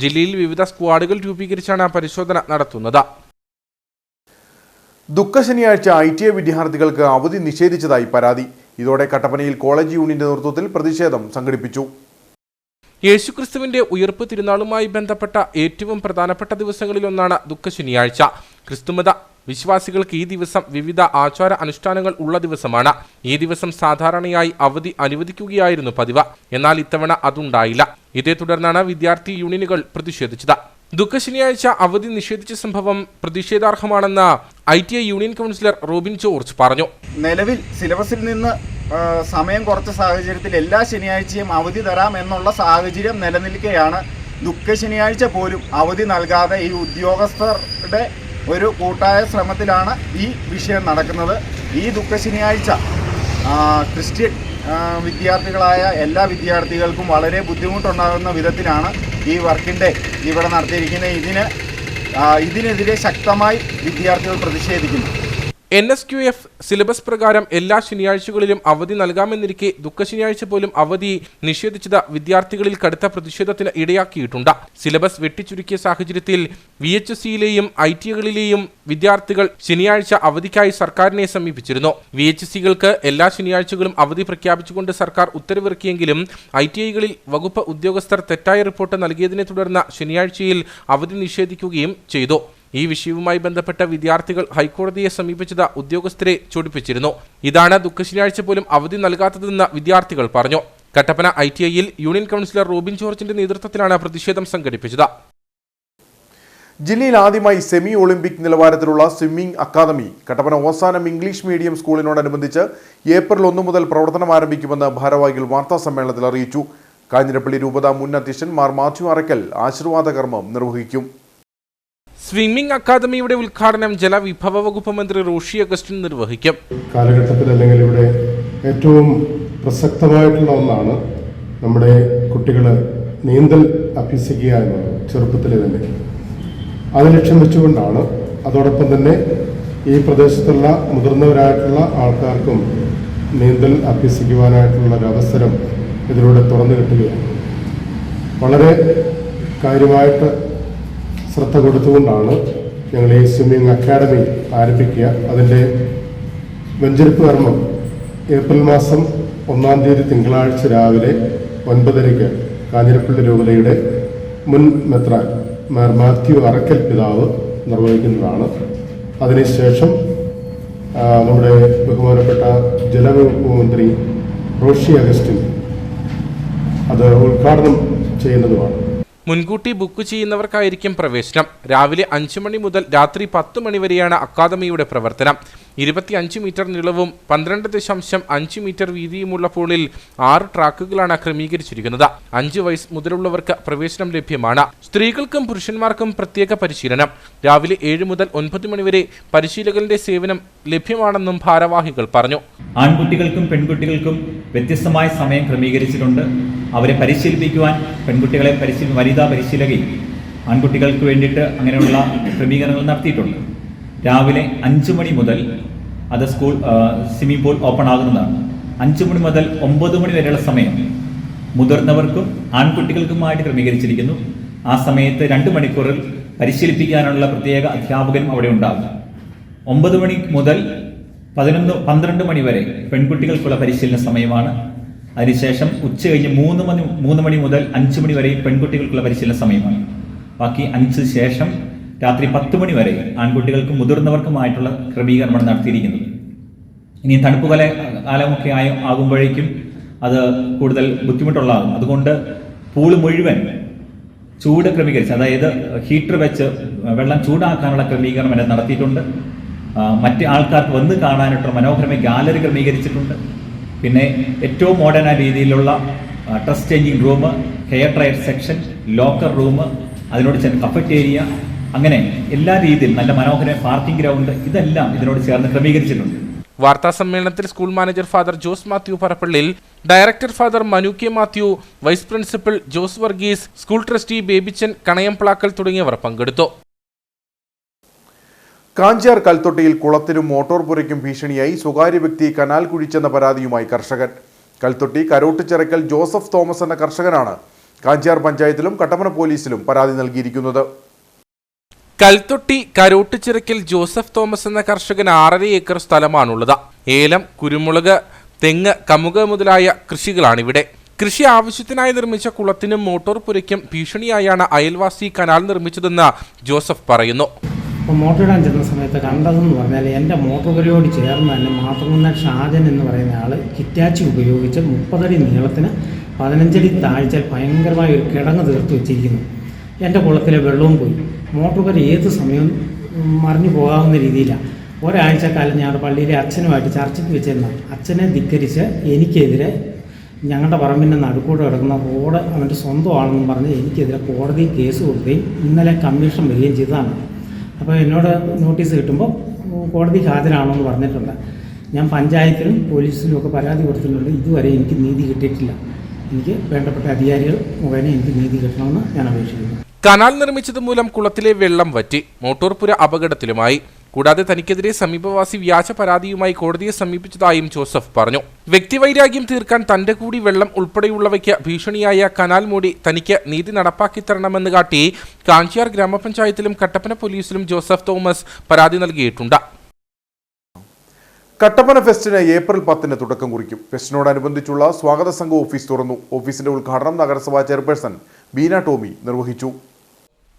ജില്ലയിൽ വിവിധ സ്ക്വാഡുകൾ രൂപീകരിച്ചാണ് പരിശോധന നടത്തുന്നത്. ദുഃഖശനിയാഴ്ച ITI വിദ്യാർത്ഥികൾക്ക് അവധി നിഷേധിച്ചതായി പരാതി. ഇതോടെ കട്ടപ്പനയിൽ കോളേജ് യൂണിയന്റെ നേതൃത്വത്തിൽ പ്രതിഷേധം സംഘടിപ്പിച്ചു. യേശുക്രിസ്തുവിന്റെ ഉയർപ്പ് തിരുനാളുമായി ബന്ധപ്പെട്ട ഏറ്റവും പ്രധാനപ്പെട്ട ദിവസങ്ങളിലൊന്നാണ് ദുഃഖശനിയാഴ്ച. ക്രിസ്തുമത വിശ്വാസികൾക്ക് ഈ ദിവസം വിവിധ ആചാര അനുഷ്ഠാനങ്ങൾ ഉള്ള ദിവസമാണ്. ഈ ദിവസം സാധാരണയായി അവധി അനുവദിക്കുകയായിരുന്നു പതിവ്. എന്നാൽ ഇത്തവണ അതുണ്ടായില്ല. ഇതേ തുടർന്നാണ് വിദ്യാർത്ഥി യൂണിയനുകൾ പ്രതിഷേധിച്ചത്. ദുഃഖശനിയാഴ്ച അവധി നിഷേധിച്ച സംഭവം പ്രതിഷേധാർഹമാണെന്ന് ITI union councillor Robin George പറഞ്ഞു. നിലവിൽ സിലബസിൽ നിന്ന് സമയം കുറച്ച സാഹചര്യത്തിൽ എല്ലാ ശനിയാഴ്ചയും അവധി തരാം എന്നുള്ള സാഹചര്യം നിലനിൽക്കുകയാണ്. ദുഃഖശനിയാഴ്ച പോലും അവധി നൽകാതെ ഈ ഉദ്യോഗസ്ഥരുടെ ഒരു കൂട്ടായ ശ്രമത്തിലാണ് ഈ വിഷയം നടക്കുന്നത്. ഈ ദുഃഖശനിയാഴ്ച ക്രിസ്ത്യൻ വിദ്യാർത്ഥികളായ എല്ലാ വിദ്യാർത്ഥികൾക്കും വളരെ ബുദ്ധിമുട്ടുണ്ടാകുന്ന വിധത്തിലാണ് ഈ വർക്കിൻ്റെ ഇവിടെ നടത്തിയിരിക്കുന്നത്. ഇതിനെതിരെ ശക്തമായി വിദ്യാർത്ഥികൾ പ്രതിഷേധിക്കുന്നു. NSQF സിലബസ് പ്രകാരം എല്ലാ ശനിയാഴ്ചകളിലും അവധി നൽകാമെന്നിരിക്കെ ദുഃഖശനിയാഴ്ച പോലും അവധി നിഷേധിച്ചത് വിദ്യാർത്ഥികളിൽ കടുത്ത പ്രതിഷേധത്തിന് ഇടയാക്കിയിട്ടുണ്ട്. സിലബസ് വെട്ടിച്ചുരുക്കിയ സാഹചര്യത്തിൽ VHSCയിലെയും ITIകളിലെയും വിദ്യാർത്ഥികൾ ശനിയാഴ്ച അവധിക്കായി സർക്കാരിനെ സമീപിച്ചിരുന്നു. VHSCകൾക്ക് എല്ലാ ശനിയാഴ്ചകളും അവധി പ്രഖ്യാപിച്ചുകൊണ്ട് സർക്കാർ ഉത്തരവിറക്കിയെങ്കിലും ITIകളിൽ വകുപ്പ് ഉദ്യോഗസ്ഥർ തെറ്റായ റിപ്പോർട്ട് നൽകിയതിനെ തുടർന്ന് ശനിയാഴ്ചയിൽ അവധി നിഷേധിക്കുകയും ചെയ്തു. ഈ വിഷയവുമായി ബന്ധപ്പെട്ട വിദ്യാർത്ഥികൾ ഹൈക്കോടതിയെ സമീപിച്ചത് ഉദ്യോഗസ്ഥരെ ചൊടിപ്പിച്ചിരുന്നു. ഇതാണ് ദുഃഖശനിയാഴ്ച പോലും അവധി നൽകാത്തതെന്ന് വിദ്യാർത്ഥികൾ പറഞ്ഞു. കട്ടപ്പന ITIയിൽ യൂണിയൻ കൗൺസിലർ റോബിൻ ജോർജിന്റെ നേതൃത്വത്തിലാണ് പ്രതിഷേധം സംഘടിപ്പിച്ചത്. ജില്ലയിൽ ആദ്യമായി സെമി ഒളിമ്പിക് നിലവാരത്തിലുള്ള swimming academy Kattappana Ozanam English medium സ്കൂളിനോടനുബന്ധിച്ച് ഏപ്രിൽ 1 മുതൽ പ്രവർത്തനം ആരംഭിക്കുമെന്ന് ഭാരവാഹികൾ വാർത്താ സമ്മേളനത്തിൽ അറിയിച്ചു. കാഞ്ഞിരപ്പള്ളി രൂപത മുൻ അധ്യക്ഷൻ മാർ മാത്യു അറക്കൽ ആശീർവാദ കർമ്മം നിർവഹിക്കും. സ്വിമ്മിംഗ് അക്കാദമിയുടെ ഉദ്ഘാടനം ജലവിഭവ വകുപ്പ് മന്ത്രി റോഷി അഗസ്റ്റിൻ നിർവഹിക്കും. കാലഘട്ടത്തിൽ അല്ലെങ്കിൽ ഇവിടെ ഏറ്റവും പ്രസക്തമായിട്ടുള്ള ഒന്നാണ് നമ്മുടെ കുട്ടികൾ നീന്തൽ അഭ്യസിക്കുക എന്നുള്ളത് ചെറുപ്പത്തിൽ തന്നെ. അത് ലക്ഷ്യം വെച്ചുകൊണ്ടാണ്. അതോടൊപ്പം തന്നെ ഈ പ്രദേശത്തുള്ള മുതിർന്നവരായിട്ടുള്ള ആൾക്കാർക്കും നീന്തൽ അഭ്യസിക്കുവാനായിട്ടുള്ള ഒരു അവസരം ഇതിലൂടെ തുറന്നു കിട്ടുകയാണ്. വളരെ കാര്യമായിട്ട് ശ്രദ്ധ കൊടുത്തുകൊണ്ടാണ് ഞങ്ങൾ ഈ സ്വിമ്മിംഗ് അക്കാഡമി ആരംഭിക്കുക. അതിൻ്റെ വെഞ്ചരിപ്പ് കർമ്മം ഏപ്രിൽ മാസം 1-ാം തീയതി തിങ്കളാഴ്ച രാവിലെ 9:30 കാഞ്ഞിരപ്പള്ളി രൂപതയുടെ മുൻ മെത്രാൻ മാർ മാത്യു അറക്കൽ പിതാവ് നിർവഹിക്കുന്നതാണ്. അതിനുശേഷം നമ്മുടെ ബഹുമാനപ്പെട്ട ജലവകുപ്പ് മന്ത്രി റോഷി അഗസ്റ്റിൻ അത് ഉദ്ഘാടനം ചെയ്യുന്നതുമാണ്. മുൻകൂട്ടി ബുക്ക് ചെയ്യുന്നവർക്കായിരിക്കും പ്രവേശനം. രാവിലെ 5 മണി മുതൽ രാത്രി 10 മണി വരെയാണ് അക്കാദമിയുടെ പ്രവർത്തനം. 25 മീറ്റർ നീളവും 12.5 മീറ്റർ വീതിയുമുള്ള പൂളിൽ 6 ട്രാക്കുകളാണ് ക്രമീകരിച്ചിരിക്കുന്നത്. 5 വയസ്സ് മുതലുള്ളവർക്ക് പ്രവേശനം ലഭ്യമാണ്. സ്ത്രീകൾക്കും പുരുഷന്മാർക്കും പ്രത്യേക പരിശീലനം. രാവിലെ 7 മുതൽ 9 മണിവരെ പരിശീലകന്റെ സേവനം ലഭ്യമാണെന്നും ഭാരവാഹികൾ പറഞ്ഞു. ആൺകുട്ടികൾക്കും പെൺകുട്ടികൾക്കും വ്യത്യസ്തമായ സമയം ക്രമീകരിച്ചിട്ടുണ്ട്. അവരെ പരിശീലിപ്പിക്കുവാൻ പെൺകുട്ടികളെ വനിതാ പരിശീലകയും ആൺകുട്ടികൾക്ക് വേണ്ടിയിട്ട് അങ്ങനെയുള്ള ക്രമീകരണങ്ങൾ നടത്തിയിട്ടുണ്ട്. രാവിലെ 5 മണി മുതൽ അത് സ്വിമ്മിംഗ് പൂൾ ഓപ്പൺ ആകുന്നതാണ്. 5 മണി മുതൽ 9 മണി വരെയുള്ള സമയം മുതിർന്നവർക്കും ആൺകുട്ടികൾക്കുമായിട്ട് ക്രമീകരിച്ചിരിക്കുന്നു. ആ സമയത്ത് 2 മണിക്കൂറിൽ പരിശീലിപ്പിക്കാനുള്ള പ്രത്യേക അധ്യാപകനും അവിടെ ഉണ്ടാകും. 9 മണി മുതൽ 12 മണി വരെ പെൺകുട്ടികൾക്കുള്ള പരിശീലന സമയമാണ്. അതിനുശേഷം ഉച്ച കഴിഞ്ഞ് 3 മണി മുതൽ 5 മണി വരെ പെൺകുട്ടികൾക്കുള്ള പരിശീലന സമയമാണ്. ബാക്കി 5 ശേഷം രാത്രി 10 മണി വരെ ആൺകുട്ടികൾക്കും മുതിർന്നവർക്കുമായിട്ടുള്ള ക്രമീകരണമാണ് നടത്തിയിരിക്കുന്നത്. ഇനി തണുപ്പ് കാലമൊക്കെ ആകുമ്പോഴേക്കും അത് കൂടുതൽ ബുദ്ധിമുട്ടുള്ളതാകും. അതുകൊണ്ട് പൂള് മുഴുവൻ ചൂട് ക്രമീകരിച്ച്, അതായത് ഹീറ്റർ വെച്ച് വെള്ളം ചൂടാക്കാനുള്ള ക്രമീകരണം എന്നെ നടത്തിയിട്ടുണ്ട്. മറ്റ് ആൾക്കാർക്ക് വന്ന് കാണാനായിട്ടുള്ള മനോഹരമായ ഗാലറി ക്രമീകരിച്ചിട്ടുണ്ട്. പിന്നെ ഏറ്റവും മോഡേണായ രീതിയിലുള്ള dress changing room, hair dryer section, locker room, അതിനോട് ചേർന്ന് കഫറ്റേരിയ, അങ്ങനെ എല്ലാ രീതിയിൽ നല്ല മനോഹരമായ പാർക്കിംഗ് ഗ്രൗണ്ട്, ഇതെല്ലാം ഇതിനോട് ചേർന്ന് ക്രമീകരിച്ചിട്ടുണ്ട്. വാർത്താ സമ്മേളനത്തിൽ school manager father Jose Mathew Parappallil, director father Manu K Mathew, vice principal Jose Varghese, school trustee Babychan Kanayamplakkal തുടങ്ങിയവർ പങ്കെടുത്തു. കാഞ്ചാർ കൽത്തൊട്ടിയിൽ കുളത്തിനും മോട്ടോർ പുരയ്ക്കും ഭീഷണിയായി സ്വകാര്യ വ്യക്തി കനാൽ കുഴിച്ചെന്ന പരാതിയുമായി കർഷകൻ. കൽത്തൊട്ടി കരോട്ടുചിറക്കൽ ജോസഫ് തോമസ് എന്ന കർഷകനാണ് കാഞ്ചാർ പഞ്ചായത്തിലും കട്ടപ്പന പോലീസിലും പരാതി നൽകിയിരിക്കുന്നത്. കൽത്തൊട്ടി കരോട്ടുചിറക്കൽ ജോസഫ് തോമസ് എന്ന കർഷകന് 6.5 ഏക്കർ സ്ഥലമാണുള്ളത്. ഏലം, കുരുമുളക്, തെങ്ങ്, കമുക് മുതലായ കൃഷികളാണിവിടെ. കൃഷി ആവശ്യത്തിനായി നിർമ്മിച്ച കുളത്തിനും മോട്ടോർ പുരയ്ക്കും ഭീഷണിയായാണ് അയൽവാസി കനാൽ നിർമ്മിച്ചതെന്ന് ജോസഫ് പറയുന്നു. അപ്പോൾ മോട്ടോർ ഇടാൻ ചെന്ന സമയത്ത് കണ്ടതെന്ന് പറഞ്ഞാൽ എൻ്റെ മോട്ടോർ പുരയോട് ചേർന്ന് തന്നെ മാത്തകുന്ന ഷാജൻ എന്ന് പറയുന്ന ആൾ കിറ്റാച്ചി ഉപയോഗിച്ച് 30 അടി നീളത്തിന് 15 അടി താഴ്ചയിൽ ഭയങ്കരമായ ഒരു കിടങ്ങ് തീർത്ത് വെച്ചിരിക്കുന്നു. എൻ്റെ കുളത്തിലെ വെള്ളവും പോയി. മോട്ടോർ പുര ഏത് സമയവും മറിഞ്ഞു പോകാവുന്ന രീതിയിലാണ്. ഒരാഴ്ചക്കാലം ഞങ്ങളുടെ പള്ളിയിലെ അച്ഛനുമായിട്ട് ചർച്ചയ്ക്ക് വെച്ചിരുന്ന അച്ഛനെ ധിക്കരിച്ച് എനിക്കെതിരെ ഞങ്ങളുടെ പറമ്പിൻ്റെ നടുക്കൂടെ കിടക്കുന്ന റോഡ് അവൻ്റെ സ്വന്തമാണെന്നും പറഞ്ഞ് എനിക്കെതിരെ കോടതിയിൽ കേസ് കൊടുക്കുകയും ഇന്നലെ കമ്മീഷൻ വരികയും ചെയ്തതാണ്. അപ്പോൾ എന്നോട് നോട്ടീസ് കിട്ടുമ്പോൾ കോടതി ഹാജരാണെന്ന് പറഞ്ഞിട്ടുണ്ട്. ഞാൻ പഞ്ചായത്തിലും പോലീസിലും ഒക്കെ പരാതി കൊടുത്തിട്ടുണ്ട്. ഇതുവരെ എനിക്ക് നീതി കിട്ടിയിട്ടില്ല. എനിക്ക് വേണ്ടപ്പെട്ട അധികാരികൾ മുഖേന എനിക്ക് നീതി കിട്ടണമെന്ന് ഞാൻ അപേക്ഷിക്കുന്നു. കനാൽ നിർമ്മിച്ചത് മൂലം കുളത്തിലെ വെള്ളം വറ്റി, മോട്ടോർ പുര അപകടത്തിലുമായി. കൂടാതെ തനിക്കെതിരെ സമീപവാസി വ്യാജ പരാതിയുമായി കോടതിയെ സമീപിച്ചതായും ജോസഫ് പറഞ്ഞു. വ്യക്തിവൈരാഗ്യം തീർക്കാൻ തന്റെ കൂടി വെള്ളം ഉൾപ്പെടെയുള്ളവയ്ക്ക് ഭീഷണിയായ കനാൽ മൂടി തനിക്ക് നീതി നടപ്പാക്കി തരണമെന്ന് കാട്ടി കാഞ്ചിയാർ ഗ്രാമപഞ്ചായത്തിലും കട്ടപ്പന പോലീസിലും ജോസഫ് തോമസ് പരാതി നൽകിയിട്ടുണ്ട്. കട്ടപ്പന ഫെസ്റ്റിന് ഏപ്രിൽ 10 തുടക്കം കുറിക്കും. ഫെസ്റ്റിനോടനുബന്ധിച്ചുള്ള സ്വാഗത സംഘം ഓഫീസ് തുറന്നു. ഓഫീസിന്റെ ഉദ്ഘാടനം നഗരസഭാ ചെയർപേഴ്സൺ ബീന ടോമി നിർവഹിച്ചു.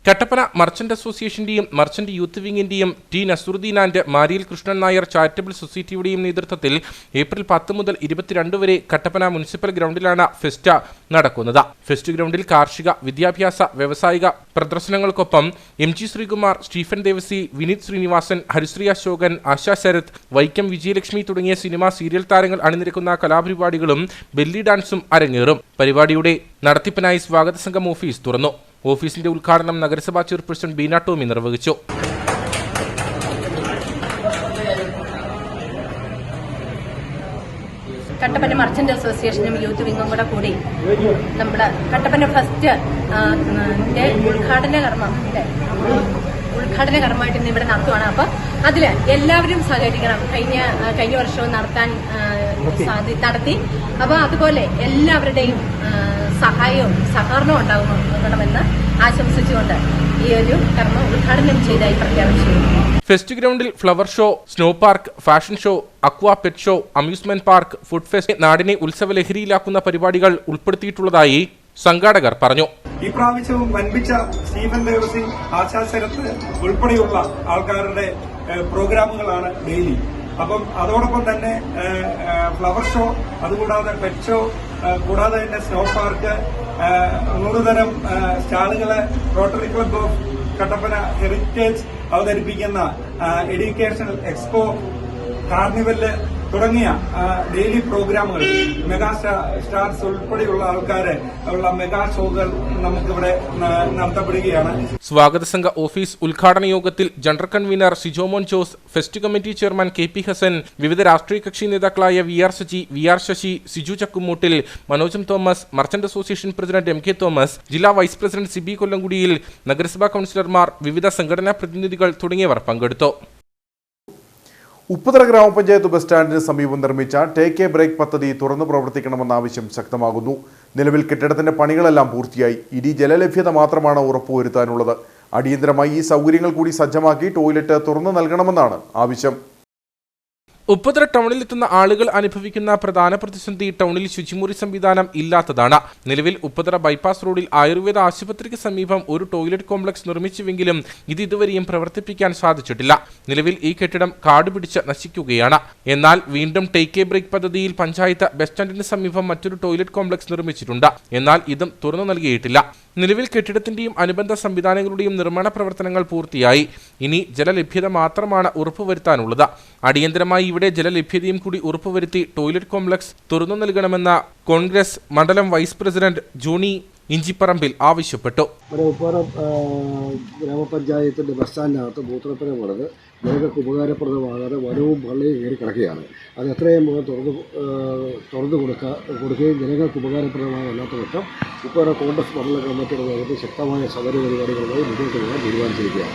കട്ടപ്പന മർച്ചന്റ് അസോസിയേഷന്റെയും മർച്ചന്റ് യൂത്ത് വിംഗിന്റെയും T Nasaruddin and Mariyal Krishnan Nair charitable സൊസൈറ്റിയുടെയും നേതൃത്വത്തിൽ ഏപ്രിൽ 10 മുതൽ 22 വരെ കട്ടപ്പന മുനിസിപ്പൽ ഗ്രൗണ്ടിലാണ് ഫെസ്റ്റ് നടക്കുന്നത്. ഫെസ്റ്റ് ഗ്രൗണ്ടിൽ കാർഷിക, വിദ്യാഭ്യാസ, വ്യവസായിക പ്രദർശനങ്ങൾക്കൊപ്പം MG ശ്രീകുമാർ, സ്റ്റീഫൻ ദേവസി, വിനീത് ശ്രീനിവാസൻ, ഹരിശ്രീ അശോകൻ, ആശാ ശരത്, വൈക്കം വിജയലക്ഷ്മി തുടങ്ങിയ സിനിമ, സീരിയൽ താരങ്ങൾ അണിനിരക്കുന്ന കലാപരിപാടികളും ബെല്ലി ഡാൻസും അരങ്ങേറും. പരിപാടിയുടെ നടത്തിപ്പിനായി സ്വാഗത സംഘം ഓഫീസ് തുറന്നു. ഓഫീസിന്റെ ഉദ്ഘാടനം നഗരസഭാ ചെയർപേഴ്സൺ ബീന ടോമി നിർവഹിച്ചു. കട്ടപ്പന മർച്ചന്റ് അസോസിയേഷനും യൂത്ത് വിംഗും കൂടെ കൂടി നമ്മുടെ കട്ടപ്പന ഫസ്റ്റ് ഉദ്ഘാടന കർമ്മമായിട്ട് ഇന്ന് ഇവിടെ നടത്തുവാണ്. അപ്പോൾ അതിൽ എല്ലാവരും സഹകരിക്കണം. കഴിഞ്ഞ വർഷവും നടത്തി. അപ്പോൾ അതുപോലെ എല്ലാവരുടെയും സഹായവും സഹകരണവും ഉണ്ടാകണമെന്ന് ആശംസിച്ചുകൊണ്ട് ഈ ഒരു കർമ്മം ഉദ്ഘാടനം ചെയ്തതായി പ്രഖ്യാപിച്ചു. ഫെസ്റ്റ് ഗ്രൗണ്ടിൽ flower show, snow park, fashion show, aqua pet show, amusement park, food fest, നാടിനെ ഉത്സവ ലഹരിയിലാക്കുന്ന പരിപാടികൾ ഉൾപ്പെടുത്തിയിട്ടുള്ളതായി സംഘാടകർ പറഞ്ഞു. ഈ പ്രാവശ്യവും വൻപിച്ച സ്റ്റീഫൻ ദേവസി, ആശാ ശരത് ഉൾപ്പെടെയുള്ള ആൾക്കാരുടെ പ്രോഗ്രാമുകളാണ് ഡെയിലി. അപ്പം അതോടൊപ്പം തന്നെ ഫ്ലവർ ഷോ, അതുകൂടാതെ പെറ്റ് ഷോ, കൂടാതെ തന്നെ സ്നോ പാർക്ക്, 100 തരം സ്റ്റാളുകള്, rotary club of Kattappana heritage അവതരിപ്പിക്കുന്ന എഡ്യൂക്കേഷണൽ എക്സ്പോ, കാർണിവല് തുടങ്ങിയ ഡെയിലി പ്രോഗ്രാമുകൾ, മെഗാ സ്റ്റാർസ് ഉൾപ്പെടെയുള്ള ആൾക്കാരെ ഉള്ള മെഗാ ഷോകൾ നമുക്കിവിടെ നടത്തപ്പെടുകയാണ്. സ്വാഗത സംഘ ഓഫീസ് ഉദ്ഘാടന യോഗത്തിൽ general convener Sijomon Jose, fest committee chairman KP Hasan, വിവിധ രാഷ്ട്രീയ കക്ഷി നേതാക്കളായ VR സജി, VR ശശി, സിജു ചക്കുമൂട്ടിൽ, മനോജം Thomas, merchant association president MK Thomas, ജില്ലാ വൈസ് പ്രസിഡന്റ് CB കൊല്ലംകുടിയിൽ, നഗരസഭാ കൗൺസിലർമാർ, വിവിധ സംഘടനാ പ്രതിനിധികൾ തുടങ്ങിയവർ പങ്കെടുത്തു. ഉപ്പുതറ ഗ്രാമപഞ്ചായത്ത് ബസ് സ്റ്റാൻഡിന് സമീപം നിർമ്മിച്ച ടേക്ക് എ ബ്രേക്ക് പദ്ധതി തുറന്നു പ്രവർത്തിക്കണമെന്ന ആവശ്യം ശക്തമാകുന്നു. നിലവിൽ കെട്ടിടത്തിന്റെ പണികളെല്ലാം പൂർത്തിയായി. ഇനി ജലലഭ്യത മാത്രമാണ് ഉറപ്പുവരുത്താനുള്ളത്. അടിയന്തരമായി ഈ സൗകര്യങ്ങൾ കൂടി സജ്ജമാക്കി ടോയ്ലറ്റ് തുറന്നു നൽകണമെന്നാണ് ആവശ്യം. ഉപ്പുതറ ടൗണിലെത്തുന്ന ആളുകൾ അനുഭവിക്കുന്ന പ്രധാന പ്രതിസന്ധി ടൗണിൽ ശുചിമുറി സംവിധാനം ഇല്ലാത്തതാണ്. നിലവിൽ ഉപ്പുതറ ബൈപ്പാസ് റോഡിൽ ആയുർവേദ ആശുപത്രിക്ക് സമീപം ഒരു ടോയ്ലറ്റ് കോംപ്ലക്സ് നിർമ്മിച്ചുവെങ്കിലും ഇത് ഇതുവരെയും പ്രവർത്തിപ്പിക്കാൻ സാധിച്ചിട്ടില്ല. നിലവിൽ ഈ കെട്ടിടം കാടുപിടിച്ച് നശിക്കുകയാണ്. എന്നാൽ വീണ്ടും ടേക്ക് എ ബ്രേക്ക് പദ്ധതിയിൽ പഞ്ചായത്ത് ബസ് സ്റ്റാൻഡിന് സമീപം മറ്റൊരു ടോയ്ലറ്റ് കോംപ്ലക്സ് നിർമ്മിച്ചിട്ടുണ്ട്. എന്നാൽ ഇതും തുറന്നു നൽകിയിട്ടില്ല. നിലവിൽ കെട്ടിടത്തിന്റെയും അനുബന്ധ സംവിധാനങ്ങളുടെയും നിർമ്മാണ പ്രവർത്തനങ്ങൾ പൂർത്തിയായി. ഇനി ജലലഭ്യത മാത്രമാണ് ഉറപ്പുവരുത്താനുള്ളത്. അടിയന്തരമായി ഇവിടെ ജലലഭ്യതയും കൂടി ഉറപ്പുവരുത്തി ടോയ്ലറ്റ് കോംപ്ലക്സ് തുറന്നു നൽകണമെന്ന കോൺഗ്രസ് മണ്ഡലം വൈസ് പ്രസിഡന്റ് ജോണി ഇഞ്ചിപ്പറമ്പിൽ ആവശ്യപ്പെട്ടു. ഗ്രാമപഞ്ചായത്തിന്റെ ബസ് സ്റ്റാൻഡിനകത്ത് മൂത്രപ്പുര പണിത് ജനങ്ങൾക്ക് ഉപകാരപ്രദമാകാതെ വനവും പള്ളിയും കയറി കിടക്കുകയാണ്. അത് എത്രയും തുറന്നു കൊടുക്കുകയും ജനങ്ങൾക്ക് ഉപകാരപ്രദമാകല്ലാത്ത പക്ഷം ഇപ്പോൾ കോൺഗ്രസ് മണ്ഡല കമ്മിറ്റിയുടെ നേതൃത്വത്തിൽ ശക്തമായ സമര പരിപാടികളുമായി മുന്നോട്ട് പോകാൻ തീരുമാനിച്ചിരിക്കുകയാണ്.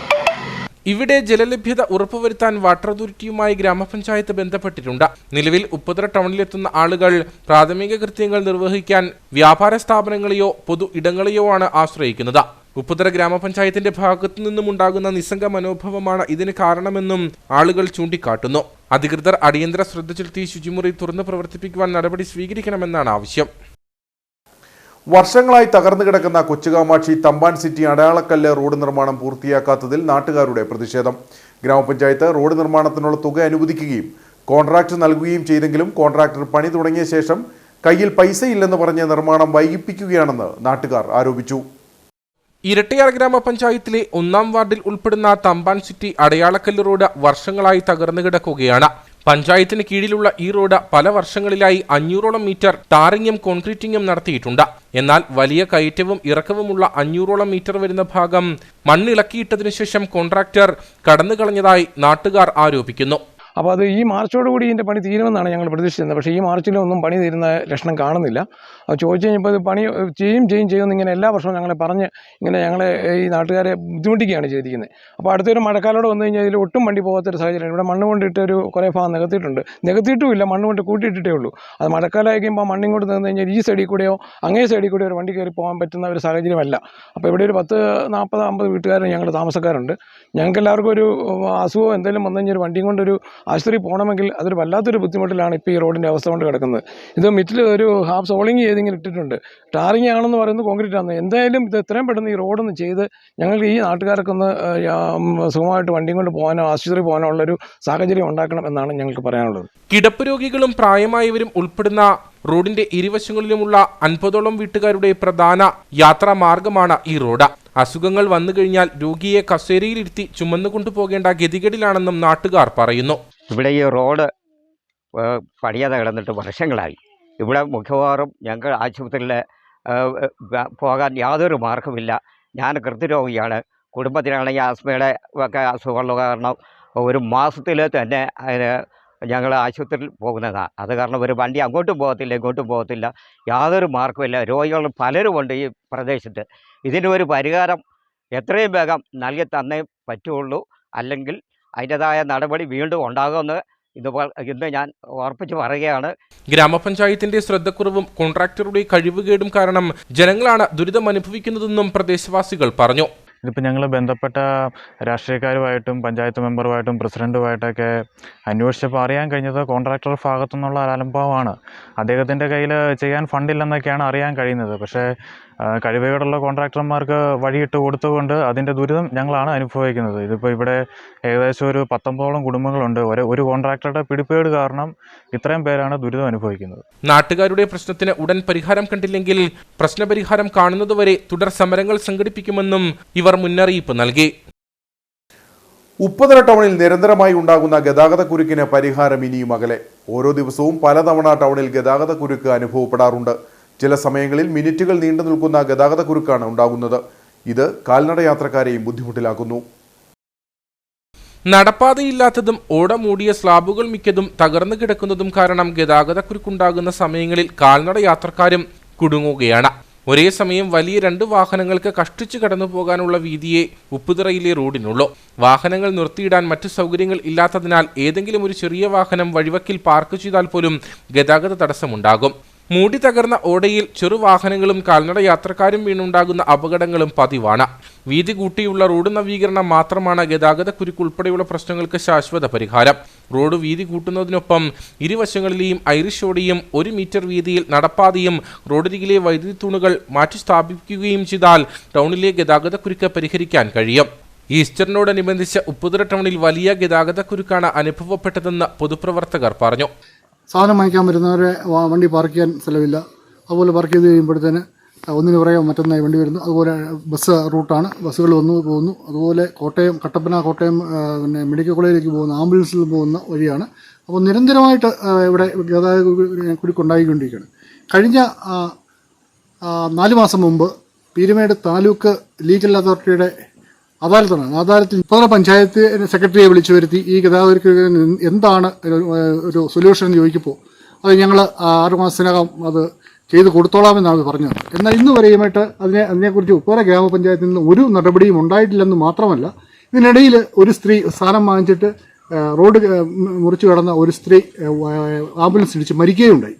ഇവിടെ ജലലഭ്യത ഉറപ്പുവരുത്താൻ വാട്ടർ അതോറിറ്റിയുമായി ഗ്രാമപഞ്ചായത്ത് ബന്ധപ്പെട്ടിട്ടുണ്ട്. നിലവിൽ ഉപ്പുതറ ടൗണിലെത്തുന്ന ആളുകൾ പ്രാഥമിക കൃത്യങ്ങൾ നിർവഹിക്കാൻ വ്യാപാര സ്ഥാപനങ്ങളെയോ പൊതു ഇടങ്ങളെയോ ആണ് ആശ്രയിക്കുന്നത്. ഉപ്പുതറ ഗ്രാമപഞ്ചായത്തിന്റെ ഭാഗത്തു നിന്നുമുണ്ടാകുന്ന നിസ്സംഗ മനോഭാവമാണ് ഇതിന് കാരണമെന്നും ആളുകൾ ചൂണ്ടിക്കാട്ടുന്നു. അധികൃതർ അടിയന്തര ശ്രദ്ധ ചെലുത്തി ശുചിമുറി തുറന്നു പ്രവർത്തിപ്പിക്കുവാൻ നടപടി സ്വീകരിക്കണമെന്നാണ് ആവശ്യം. വർഷങ്ങളായി തകർന്നു കിടക്കുന്ന കൊച്ചുകാമാക്ഷി തമ്പാൻ സിറ്റി അടയാളക്കല്ല് റോഡ് നിർമ്മാണം പൂർത്തിയാക്കാത്തതിൽ നാട്ടുകാരുടെ പ്രതിഷേധം. ഗ്രാമപഞ്ചായത്ത് റോഡ് നിർമ്മാണത്തിനുള്ള തുക അനുവദിക്കുകയും കോൺട്രാക്ട് നൽകുകയും ചെയ്തെങ്കിലും കോൺട്രാക്ടർ പണി തുടങ്ങിയ ശേഷം കയ്യിൽ പൈസയില്ലെന്ന് പറഞ്ഞ് നിർമ്മാണം വൈകിപ്പിക്കുകയാണെന്ന് നാട്ടുകാർ ആരോപിച്ചു. ഇരട്ടയാർ ഗ്രാമപഞ്ചായത്തിലെ 1-ാം വാർഡിൽ ഉൾപ്പെടുന്ന തമ്പാൻ സിറ്റി അടയാളക്കല്ല് റോഡ് വർഷങ്ങളായി തകർന്നു കിടക്കുകയാണ്. പഞ്ചായത്തിന് കീഴിലുള്ള ഈ റോഡ് പല വർഷങ്ങളിലായി 500ഓളം മീറ്റർ ടാറിങ്ങും കോൺക്രീറ്റിങ്ങും നടത്തിയിട്ടുണ്ട്. എന്നാൽ വലിയ കയറ്റവും ഇറക്കവുമുള്ള 500ഓളം മീറ്റർ വരുന്ന ഭാഗം മണ്ണിളക്കിയിട്ടതിനു ശേഷം കോൺട്രാക്ടർ കടന്നുകളഞ്ഞതായി നാട്ടുകാർ ആരോപിക്കുന്നു. അപ്പോൾ അത് ഈ മാർച്ചോടുകൂടി ഇതിൻ്റെ പണി തീരുമെന്നാണ് ഞങ്ങൾ പ്രതീക്ഷിച്ചിരുന്നത്. പക്ഷേ ഈ മാർച്ചിലൊന്നും പണി തീരുന്ന ലക്ഷണം കാണുന്നില്ല. അത് ചോദിച്ചു കഴിഞ്ഞപ്പോൾ ഇത് പണി ചെയ്യുമെന്ന് ഇങ്ങനെ എല്ലാ വർഷവും ഞങ്ങളെ പറഞ്ഞ് ഇങ്ങനെ ഞങ്ങളെ ഈ നാട്ടുകാരെ ബുദ്ധിമുട്ടിക്കുകയാണ് ചെയ്തിരിക്കുന്നത്. അപ്പോൾ അടുത്തൊരു മഴക്കാലോടെ വന്നു കഴിഞ്ഞാൽ ഇതിൽ ഒട്ടും വണ്ടി പോകാത്തൊരു സാഹചര്യം. ഇവിടെ മണ്ണ് കൊണ്ടിട്ട് കുറേ ഭാഗം നികത്തിയിട്ടുമില്ല, മണ്ണ് കൊണ്ട് കൂട്ടിയിട്ടേ ഉള്ളൂ. അത് മഴക്കാലമായി കഴിയുമ്പോൾ മണ്ണിങ്ങോട്ട് നിന്ന് കഴിഞ്ഞാൽ ഈ സൈഡിൽ കൂടെയോ അങ്ങേ സൈഡിൽ കൂടെയോ ഒരു വണ്ടി കയറി പോകാൻ പറ്റുന്ന ഒരു സാഹചര്യമല്ല. അപ്പോൾ ഇവിടെ ഒരു 10-40-50 വീട്ടുകാർ ഞങ്ങൾ താമസക്കാരുണ്ട്. ഞങ്ങൾക്ക് എല്ലാവർക്കും ഒരു അസുഖം എന്തെങ്കിലും വന്നു കഴിഞ്ഞാൽ ഒരു വണ്ടിയും കൊണ്ടൊരു ആശുപത്രി പോകണമെങ്കിൽ അതൊരു വല്ലാത്തൊരു ബുദ്ധിമുട്ടിലാണ് ഇപ്പോൾ ഈ റോഡിൻ്റെ അവസ്ഥ കൊണ്ട് കിടക്കുന്നത്. ഇത് മിറ്റിൽ ഒരു ഹാഫ് സോളിങ് ചെയ്തിങ്ങനെ ഇട്ടിട്ടുണ്ട്. ടാറിങ് ആണെന്ന് പറയുന്നത് കോൺക്രീറ്റ് ആണ്. എന്തായാലും ഇത് എത്രയും പെട്ടെന്ന് ഈ റോഡൊന്ന് ചെയ്ത് ഞങ്ങൾക്ക് ഈ നാട്ടുകാർക്കൊന്ന് സുഖമായിട്ട് വണ്ടിയും കൊണ്ട് പോകാനോ ആശുപത്രി പോകാനോ ഉള്ളൊരു സാഹചര്യം ഉണ്ടാക്കണം എന്നാണ് ഞങ്ങൾക്ക് പറയാനുള്ളത്. കിടപ്പ് രോഗികളും പ്രായമായവരും ഉൾപ്പെടുന്ന റോഡിന്റെ ഇരുവശങ്ങളിലുമുള്ള 50ഓളം വീട്ടുകാരുടെ പ്രധാന യാത്രാ മാർഗമാണ് ഈ റോഡ്. അസുഖങ്ങൾ വന്നു കഴിഞ്ഞാൽ രോഗിയെ കസേരയിലിരുത്തി ചുമന്നുകൊണ്ടുപോകേണ്ട ഗതികേടിലാണെന്നും നാട്ടുകാർ പറയുന്നു. ഇവിടെ ഈ റോഡ് പണിയാതെ കിടന്നിട്ട് വർഷങ്ങളായി. ഇവിടെ മിക്കവാറും ഞങ്ങൾ ആശുപത്രിയിൽ പോകാൻ യാതൊരു മാർഗമില്ല. ഞാൻ ഹൃദ്രോഗിയാണ്. കുടുംബത്തിനാണെങ്കിൽ ആസ്മയുടെ ഒക്കെ അസുഖമുള്ള കാരണം ഒരു മാസത്തിൽ തന്നെ ഞങ്ങൾ ആശുപത്രിയിൽ പോകുന്നതാണ്. അത് കാരണം ഒരു വണ്ടി അങ്ങോട്ടും പോകത്തില്ല ഇങ്ങോട്ടും പോകത്തില്ല, യാതൊരു മാർഗമില്ല. രോഗികൾ പലരുമുണ്ട് ഈ പ്രദേശത്ത്. ഇതിനൊരു പരിഹാരം എത്രയും വേഗം നൽകി തന്നേ പറ്റുള്ളൂ. അല്ലെങ്കിൽ അതിൻ്റെതായ നടപടി വീണ്ടും ഉണ്ടാകുമെന്ന് ഇന്ന് ഞാൻ ഉറപ്പിച്ച് പറയുകയാണ്. ഗ്രാമപഞ്ചായത്തിന്റെ ശ്രദ്ധക്കുറവും കോൺട്രാക്ടറുടെ കഴിവുകേടും കാരണം ജനങ്ങളാണ് ദുരിതം അനുഭവിക്കുന്നതെന്നും പ്രദേശവാസികൾ പറഞ്ഞു. ഇതിപ്പോൾ ഞങ്ങൾ ബന്ധപ്പെട്ട രാഷ്ട്രീയക്കാരുമായിട്ടും പഞ്ചായത്ത് മെമ്പറുമായിട്ടും പ്രസിഡൻറ്റുമായിട്ടൊക്കെ അന്വേഷിച്ചപ്പോൾ അറിയാൻ കഴിഞ്ഞത് കോൺട്രാക്ടർ ഭാഗത്തു നിന്നുള്ള അലംഭാവമാണ്. അദ്ദേഹത്തിൻ്റെ കയ്യിൽ ചെയ്യാൻ ഫണ്ടില്ലെന്നൊക്കെയാണ് അറിയാൻ കഴിയുന്നത്. പക്ഷേ കഴിവുകേടുള്ള കോൺട്രാക്ടർമാർക്ക് വഴിയിട്ട് കൊടുത്തുകൊണ്ട് അതിൻ്റെ ദുരിതം ഞങ്ങളാണ് അനുഭവിക്കുന്നത്. ഇതിപ്പോൾ ഇവിടെ ഏകദേശം ഒരു 19ഓളം കുടുംബങ്ങളുണ്ട്. ഒരു കോൺട്രാക്ടറുടെ പിടിപ്പേട് കാരണം ഇത്രയും പേരാണ് ദുരിതം അനുഭവിക്കുന്നത്. നാട്ടുകാരുടെ പ്രശ്നത്തിന് ഉടൻ പരിഹാരം കണ്ടില്ലെങ്കിൽ പ്രശ്നപരിഹാരം കാണുന്നതുവരെ തുടർ സമരങ്ങൾ സംഘടിപ്പിക്കുമെന്നും ഇവർ മുന്നറിയിപ്പ് നൽകി. ഉപ്പുതറ ടൗണിൽ നിരന്തരമായി ഉണ്ടാകുന്ന ഗതാഗത കുരുക്കിന് പരിഹാരം ഇനിയും അകലെ. ഓരോ ദിവസവും പലതവണ ടൗണിൽ ഗതാഗത കുരുക്ക് അനുഭവപ്പെടാറുണ്ട്. ചില സമയങ്ങളിൽ മിനിറ്റുകൾ നീണ്ടു നിൽക്കുന്ന ഗതാഗത കുരുക്കാണ് ഉണ്ടാകുന്നത്. ഇത് കാൽനട യാത്രക്കാരെയും ബുദ്ധിമുട്ടിലാക്കുന്നു. നടപ്പാതയില്ലാത്തതും ഓട മൂടിയ സ്ലാബുകൾ മിക്കതും തകർന്നു കിടക്കുന്നതും കാരണം ഗതാഗതക്കുരുക്കുണ്ടാകുന്ന സമയങ്ങളിൽ കാൽനട യാത്രക്കാരും കുടുങ്ങുകയാണ്. ഒരേ സമയം വലിയ 2 വാഹനങ്ങൾക്ക് കഷ്ടിച്ചു കടന്നു പോകാനുള്ള വീതിയെ ഉപ്പുതറയിലെ റോഡിനുള്ളൂ. വാഹനങ്ങൾ നിർത്തിയിടാൻ മറ്റു സൗകര്യങ്ങൾ ഇല്ലാത്തതിനാൽ ഏതെങ്കിലും ഒരു ചെറിയ വാഹനം വഴിവക്കിൽ പാർക്ക് ചെയ്താൽ പോലും ഗതാഗത തടസ്സമുണ്ടാകും. മൂടി തകർന്ന ഓടയിൽ ചെറുവാഹനങ്ങളും കാൽനട യാത്രക്കാരും വീണുണ്ടാകുന്ന അപകടങ്ങളും പതിവാണ്. വീതി കൂട്ടിയുള്ള റോഡ് നവീകരണം മാത്രമാണ് ഗതാഗതക്കുരുക്ക് ഉൾപ്പെടെയുള്ള പ്രശ്നങ്ങൾക്ക് ശാശ്വത പരിഹാരം. റോഡ് വീതി കൂട്ടുന്നതിനൊപ്പം ഇരുവശങ്ങളിലെയും ഐറിഷ് ഓടയും 1 മീറ്റർ വീതിയിൽ നടപ്പാതയും റോഡരികിലെ വൈദ്യുതി തൂണുകൾ മാറ്റി സ്ഥാപിക്കുകയും ചെയ്താൽ ടൗണിലെ ഗതാഗതക്കുരുക്ക് പരിഹരിക്കാൻ കഴിയും. ഈസ്റ്ററിനോടനുബന്ധിച്ച് ഉപ്പുതറ ടൗണിൽ വലിയ ഗതാഗതക്കുരുക്കാണ് അനുഭവപ്പെട്ടതെന്ന് പൊതുപ്രവർത്തകർ പറഞ്ഞു. സാധനം വാങ്ങിക്കാൻ വരുന്നവരെ വണ്ടി പാർക്ക് ചെയ്യാൻ സ്ഥലമില്ല. അതുപോലെ പാർക്ക് ചെയ്ത് കഴിയുമ്പോഴത്തേന് ഒന്നിന് പുറകെ മറ്റൊന്നായി വണ്ടി വരുന്നു. അതുപോലെ ബസ് റൂട്ടാണ്, ബസ്സുകൾ വന്നു പോകുന്നു. അതുപോലെ കട്ടപ്പന കോട്ടയം പിന്നെ മെഡിക്കൽ കോളേജിലേക്ക് പോകുന്ന ആംബുലൻസിൽ പോകുന്ന വഴിയാണ്. അപ്പോൾ നിരന്തരമായിട്ട് ഇവിടെ ഗതാഗത കുരുക്കുണ്ടായിക്കൊണ്ടിരിക്കുകയാണ്. കഴിഞ്ഞ 4 മാസം മുമ്പ് പീരുമേട് താലൂക്ക് ലീഗൽ അതോറിറ്റിയുടെ അദാലത്തിൽ ഉപ്പുതറ പഞ്ചായത്ത് സെക്രട്ടറിയെ വിളിച്ചു വരുത്തി ഈ ഗതാഗത എന്താണ് ഒരു സൊല്യൂഷൻ എന്ന് ചോദിക്കുമ്പോൾ അത് ഞങ്ങൾ 6 മാസത്തിനകം അത് ചെയ്ത് കൊടുത്തോളാമെന്നാണ് പറഞ്ഞത്. എന്നാൽ ഇന്ന് വരെയുമായിട്ട് അതിനെക്കുറിച്ച് ഉപ്പുതറ ഗ്രാമപഞ്ചായത്തിൽ നിന്ന് ഒരു നടപടിയും ഉണ്ടായിട്ടില്ലെന്ന് മാത്രമല്ല, ഇതിനിടയിൽ ഒരു സ്ത്രീ സ്ഥാനം വാങ്ങിച്ചിട്ട് റോഡ് മുറിച്ചു കടന്ന ഒരു സ്ത്രീ ആംബുലൻസ് ഇടിച്ച് മരിക്കുകയുണ്ടായി.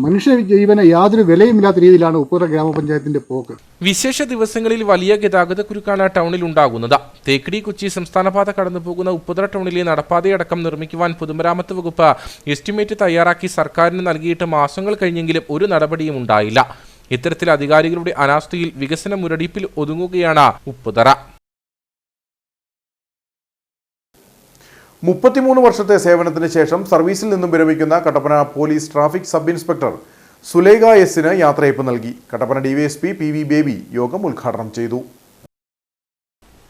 മനുഷ്യ ജീവന് യാതൊരു വിലയുമില്ലാത്ത രീതിയിലാണ് ഉപ്പുതറ ഗ്രാമപഞ്ചായത്തിന്റെ പോക്ക്. വിശേഷ ദിവസങ്ങളിൽ വലിയ ഗതാഗതക്കുരുക്കാണ് ടൗണിൽ ഉണ്ടാകുന്നത്. തേക്കടി കൊച്ചി സംസ്ഥാനപാത കടന്നുപോകുന്ന ഉപ്പുതറ ടൗണിലെ നടപ്പാതയടക്കം നിർമ്മിക്കുവാൻ പൊതുമരാമത്ത് വകുപ്പ് എസ്റ്റിമേറ്റ് തയ്യാറാക്കി സർക്കാരിന് നൽകിയിട്ട് മാസങ്ങൾ കഴിഞ്ഞെങ്കിലും ഒരു നടപടിയും ഉണ്ടായില്ല. ഇത്തരത്തിൽ അധികാരികളുടെ അനാസ്ഥയിൽ വികസന മുരടിപ്പിൽ ഒതുങ്ങുകയാണ് ഉപ്പുതറ. 33 വർഷത്തെ സേവനത്തിന് ശേഷം സർവീസിൽ നിന്നും വിരമിക്കുന്ന Kattappana police traffic sub inspector Sulaikha എസിന് യാത്രയയപ്പ് നൽകി. കട്ടപ്പന ഡിവൈഎസ്പി PV ബേബി യോഗം ഉദ്ഘാടനം ചെയ്തു.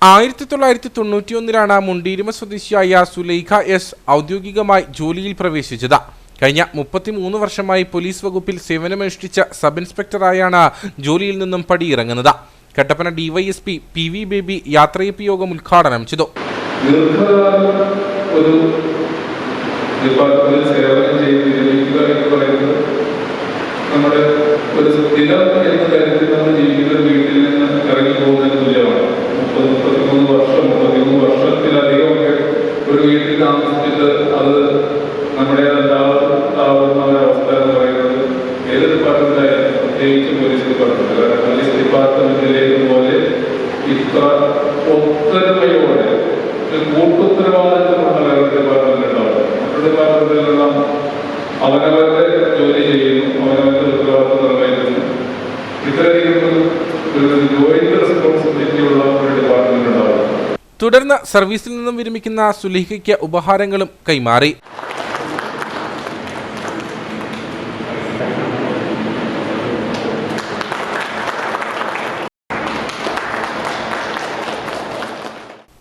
1991 മുണ്ടീരുമ സ്വദേശിയായ സുലൈഖ എസ് ഔദ്യോഗികമായി ജോലിയിൽ പ്രവേശിച്ചത്. കഴിഞ്ഞ 33 വർഷമായി പോലീസ് വകുപ്പിൽ സേവനമനുഷ്ഠിച്ച സബ് ഇൻസ്പെക്ടറായാണ് ജോലിയിൽ നിന്നും പടിയിറങ്ങുന്നത്. കട്ടപ്പന ഡിവൈഎസ്പി PV ബേബി യാത്രയയപ്പ് യോഗം ഉദ്ഘാടനം ചെയ്തു. ഒരു ഡിപ്പാർട്ട്മെന്റിൽ സേവനം ചെയ്ത് വിരമിക്കുക എന്ന് പറയുന്നത് നമ്മുടെ ഒരു സ്ഥിരം എന്ന കാര്യത്തിൽ നമ്മൾ ജീവിക്കുന്ന വീട്ടിൽ നിന്ന് ഇറങ്ങി പോകുന്നതിന് തുല്യമാണ്. 33 വർഷത്തിലധികമൊക്കെ ഒരു വീട്ടിൽ താമസിച്ചിട്ട് അത് നമ്മുടെ ഉണ്ടാവുന്ന ഒരവസ്ഥ എന്ന് പറയുന്നത് ഏത് ഡിപ്പാർട്ട്മെന്റായാലും, പ്രത്യേകിച്ച് പോലീസ് ഡിപ്പാർട്ട്മെന്റ്. കാരണം പോലീസ് ഡിപ്പാർട്ട്മെന്റിലേക്ക് പോലെ ഇത്ര ഒത്തൊരുമയോടെ കൂട്ടുത്തരവാദിത്തമുള്ള ഡിപ്പാർട്ട്മെന്റ് ഉണ്ടാവും. മറ്റു ഡിപ്പാർട്ട്മെന്റിലെല്ലാം അവനവരുടെ ജോലി ചെയ്യുന്നു, അവനവരുടെ ഉത്തരവാദിത്തം നിർവഹിക്കുന്നു. ഇത്രയധികം ഒരു ജോയിന്റ് റെസ്പോൺസിബിലിറ്റി ഉള്ള ഒരു ഡിപ്പാർട്ട്മെന്റ് ഉണ്ടാവും. തുടർന്ന് സർവീസിൽ നിന്നും വിരമിക്കുന്ന സുലൈഖയ്ക്ക് ഉപഹാരങ്ങളും കൈമാറി.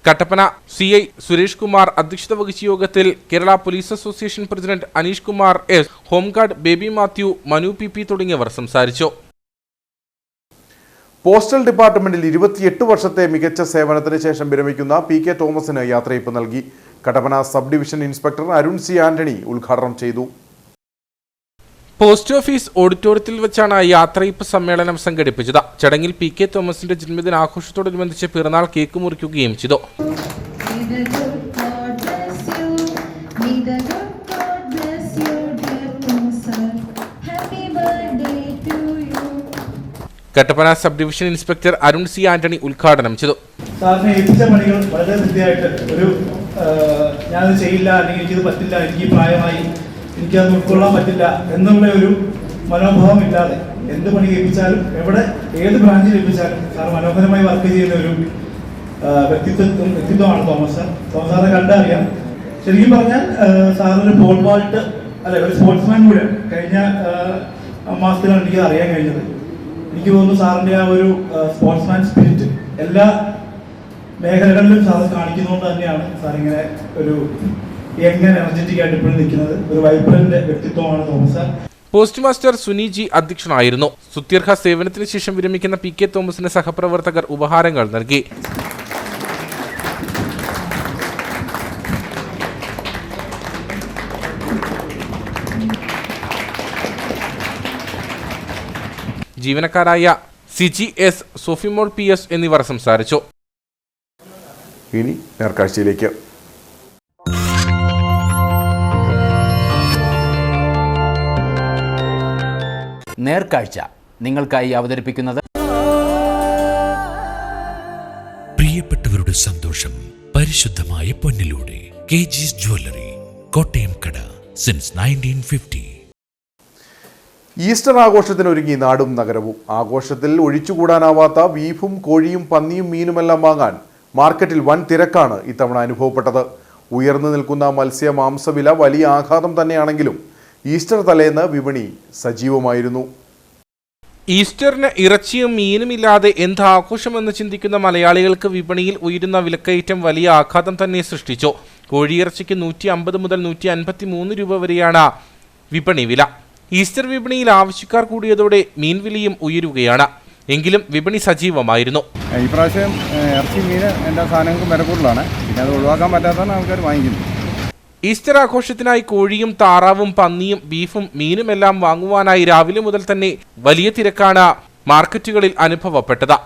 കട്ടപ്പന CI സുരേഷ് കുമാർ അധ്യക്ഷത വഹിച്ച യോഗത്തിൽ Kerala police association president Aneesh Kumar S, home guard baby Mathew, Manu PP തുടങ്ങിയവർ സംസാരിച്ചു. പോസ്റ്റൽ ഡിപ്പാർട്ട്മെന്റിൽ 28 വർഷത്തെ മികച്ച സേവനത്തിന് ശേഷം വിരമിക്കുന്ന PK തോമസിന് യാത്രയയപ്പ് നൽകി. Kattappana sub division inspector Arun C Antony ഉദ്ഘാടനം ചെയ്തു. പോസ്റ്റ് ഓഫീസ് ഓഡിറ്റോറിയത്തിൽ വെച്ചാണ് യാത്രയയപ്പ് സമ്മേളനം സംഘടിപ്പിച്ചത്. ചടങ്ങിൽ PK തോമസിന്റെ ജന്മദിനാഘോഷത്തോടനുബന്ധിച്ച് പിറന്നാൾ കേക്ക് മുറിക്കുകയും ചെയ്തു. Kattappana sub division inspector Arun C Antony ഉദ്ഘാടനം ചെയ്തു. സാറിനെ ഏൽപ്പിച്ച പണികൾ വളരെ കൃത്യമായിട്ട് ഞാനത് ചെയ്യില്ല, അല്ലെങ്കിൽ എനിക്കിത് പറ്റില്ല, എനിക്ക് പ്രായമായി, എനിക്കത് ഉൾക്കൊള്ളാൻ പറ്റില്ല എന്നുള്ള ഒരു മനോഭാവം ഇല്ലാതെ എന്ത് പണി ഏൽപ്പിച്ചാലും ഏത് ബ്രാഞ്ചിൽ ഏൽപ്പിച്ചാലും സാർ മനോഹരമായി വർക്ക് ചെയ്യുന്ന ഒരു വ്യക്തിത്വമാണ് തോമസ്. സാറെ കണ്ടറിയാം. ശരിക്കും പറഞ്ഞാൽ സാറൊരു പോൾ വാൾട്ട് ഒരു സ്പോർട്സ്മാൻ കൂടെ കഴിഞ്ഞ മാസത്തിലാണ് എനിക്ക് അറിയാൻ കഴിഞ്ഞത്. എനിക്ക് തോന്നുന്നു സാറിൻ്റെ ആ ഒരു സ്പോർട്സ്മാൻ സ്പിരിറ്റ് എല്ലാ മേഖലകളിലും സാർ കാണിക്കുന്നതുകൊണ്ട് തന്നെയാണ് സാർ ഇങ്ങനെ ഒരു എങ്ങനെ എനർജറ്റിക് ആയിട്ട് ഇപ്പോഴും നിൽക്കുന്നത്. ഒരു വൈബ്രന്റ് വ്യക്തിത്വമാണ് Thomas sir. Post master Suni G അധ്യക്ഷനായിരുന്നു. സുത്യർഹ സേവനത്തിന് ശേഷം വിരമിക്കുന്ന PK തോമസിന് സഹപ്രവർത്തകർ ഉപഹാരങ്ങൾ നൽകി. ജീവനക്കാരായ CGS, സോഫിമോൾ PS എന്നിവർ സംസാരിച്ചു. ഇനി നേർക്കാഴ്ചയിലേക്ക്. നേർക്കാഴ്ച നിങ്ങൾക്കായി അവതരിപ്പിക്കുന്നത് പ്രിയപ്പെട്ടവരുടെ സന്തോഷം പരിശുദ്ധമായ പൊന്നിലൂടെ KG's ജ്വല്ലറി, കോട്ടയം കട, സിൻസ് 1950. ഈസ്റ്റർ ആഘോഷത്തിനൊരുങ്ങി നാടും നഗരവും. ആഘോഷത്തിൽ ഒഴിച്ചുകൂടാനാവാത്ത ബീഫും കോഴിയും പന്നിയും മീനുമെല്ലാം വാങ്ങാൻ മാർക്കറ്റിൽ വൻ തിരക്കാണ് ഇത്തവണ അനുഭവപ്പെട്ടത്. ഉയർന്നു നിൽക്കുന്ന മത്സ്യ മാംസവില വലിയ ആഘാതം തന്നെയാണെങ്കിലും ഈസ്റ്റർ തലേന്ന് വിപണി സജീവമായിരുന്നു. ഈസ്റ്ററിന് ഇറച്ചിയും മീനുമില്ലാതെ എന്ത് ആഘോഷമെന്ന് ചിന്തിക്കുന്ന മലയാളികൾക്ക് വിപണിയിൽ ഉയരുന്ന വിലക്കയറ്റം വലിയ ആഘാതം തന്നെ സൃഷ്ടിച്ചു. കോഴിയിറച്ചിക്ക് 150 മുതൽ 153 രൂപ വരെയാണ് വിപണി വില. ഈസ്റ്റർ വിപണിയിൽ ആവശ്യക്കാർ കൂടിയതോടെ മീൻവിലയും ഉയരുകയാണ്. എങ്കിലും വിപണി സജീവമായിരുന്നു. ഈ പ്രാവശ്യം ഇറച്ചി മീൻ എല്ലാ സാധനങ്ങൾക്കും വില കൂടുതലാണ്. പിന്നെ അത് ഒഴിവാക്കാൻ പറ്റാത്തതാണ് ആൾക്കാർ വാങ്ങിക്കുന്നത്. ഈസ്റ്റർ ആഘോഷത്തിനായി കോഴിയും താറാവും പന്നിയും ബീഫും മീനുമെല്ലാം വാങ്ങുവാനായി രാവിലെ മുതൽ തന്നെ വലിയ തിരക്കാണ് മാർക്കറ്റുകളിൽ അനുഭവപ്പെട്ടത്.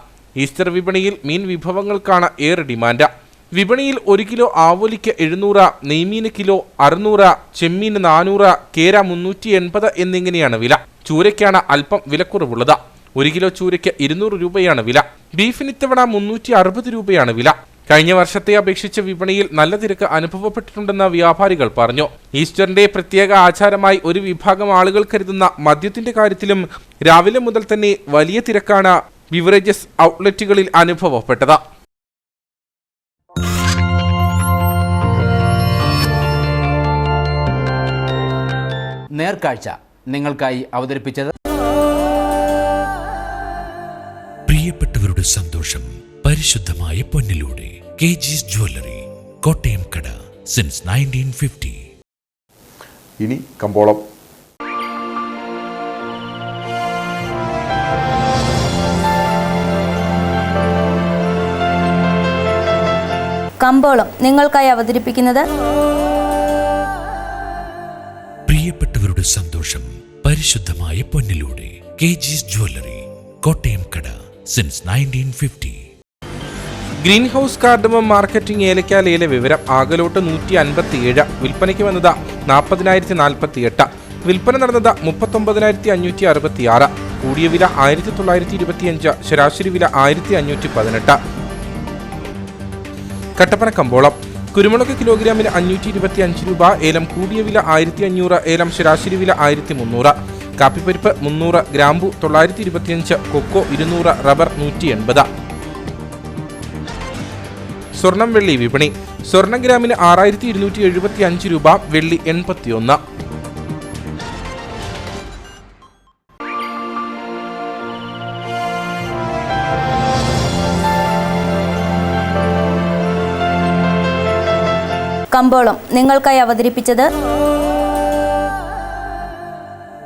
ഈസ്റ്റർ വിപണിയിൽ മീൻ വിഭവങ്ങൾക്കാണ് ഏറെ ഡിമാൻഡ്. വിപണിയിൽ 1 കിലോ ആവോലിക്ക് 700, നെയ്മീന് കിലോ 600, ചെമ്മീന് 400, കേര 380 എന്നിങ്ങനെയാണ് വില. ചൂരയ്ക്കാണ് അല്പം വിലക്കുറവുള്ളത്. 1 കിലോ ചൂരയ്ക്ക് 200 രൂപയാണ് വില. ബീഫിന് ഇത്തവണ 360 രൂപയാണ് വില. കഴിഞ്ഞ വർഷത്തെ അപേക്ഷിച്ച് വിപണിയിൽ നല്ല തിരക്ക് അനുഭവപ്പെട്ടിട്ടുണ്ടെന്ന് വ്യാപാരികൾ പറഞ്ഞു. ഈസ്റ്ററിന്റെ പ്രത്യേക ആചാരമായി ഒരു വിഭാഗം ആളുകൾ കരുതുന്ന മദ്യത്തിന്റെ കാര്യത്തിലും രാവിലെ മുതൽ തന്നെ വലിയ തിരക്കാണ് ബിവറേജസ് ഔട്ട്ലെറ്റുകളിൽ അനുഭവപ്പെട്ടത്. നേർക്കാഴ്ച നിങ്ങൾക്കായി അവതരിപ്പിച്ചത് പ്രിയപ്പെട്ടവരുടെ സന്തോഷം പരിശുദ്ധമായ പൊന്നിലൂടെ KG's ജ്വല്ലറി, കോട്ടയം കട, സിൻസ് 1950. ഇനി കമ്പോളം. കമ്പോളം നിങ്ങൾക്കായി അവതരിപ്പിക്കുന്നത് പ്രിയപ്പെട്ടവരുടെ സന്തോഷം പരിശുദ്ധമായ പൊന്നിലൂടെ KG's ജ്വല്ലറി, കോട്ടയം കട, since 1950. Green house cardamom marketing ഏലക്ക ലേല വിവരം. ആകലോട്ട് 157, വിൽപ്പനയ്ക്ക് വന്നത് 40,048, വിൽപ്പന നടന്നത് 39,566. കൂടിയ വില 1925, ശരാശരി വില 1518. കട്ടപ്പന കമ്പോളം. കുരുമുളക് കിലോഗ്രാമിന് 525 രൂപ, ഏലം കൂടിയ വില 1500, ഏലം ശരാശരി വില 1300. കാപ്പിപ്പരിപ്പ് 300, ഗ്രാമ്പു 925, കൊക്കോ 200, റബ്ബർ 180. സ്വർണം വെള്ളി വിപണി. സ്വർണം ഗ്രാമിന് 6275 രൂപ, വെള്ളി 81. കമ്പോളം നിങ്ങൾക്കായി അവതരിപ്പിച്ചത്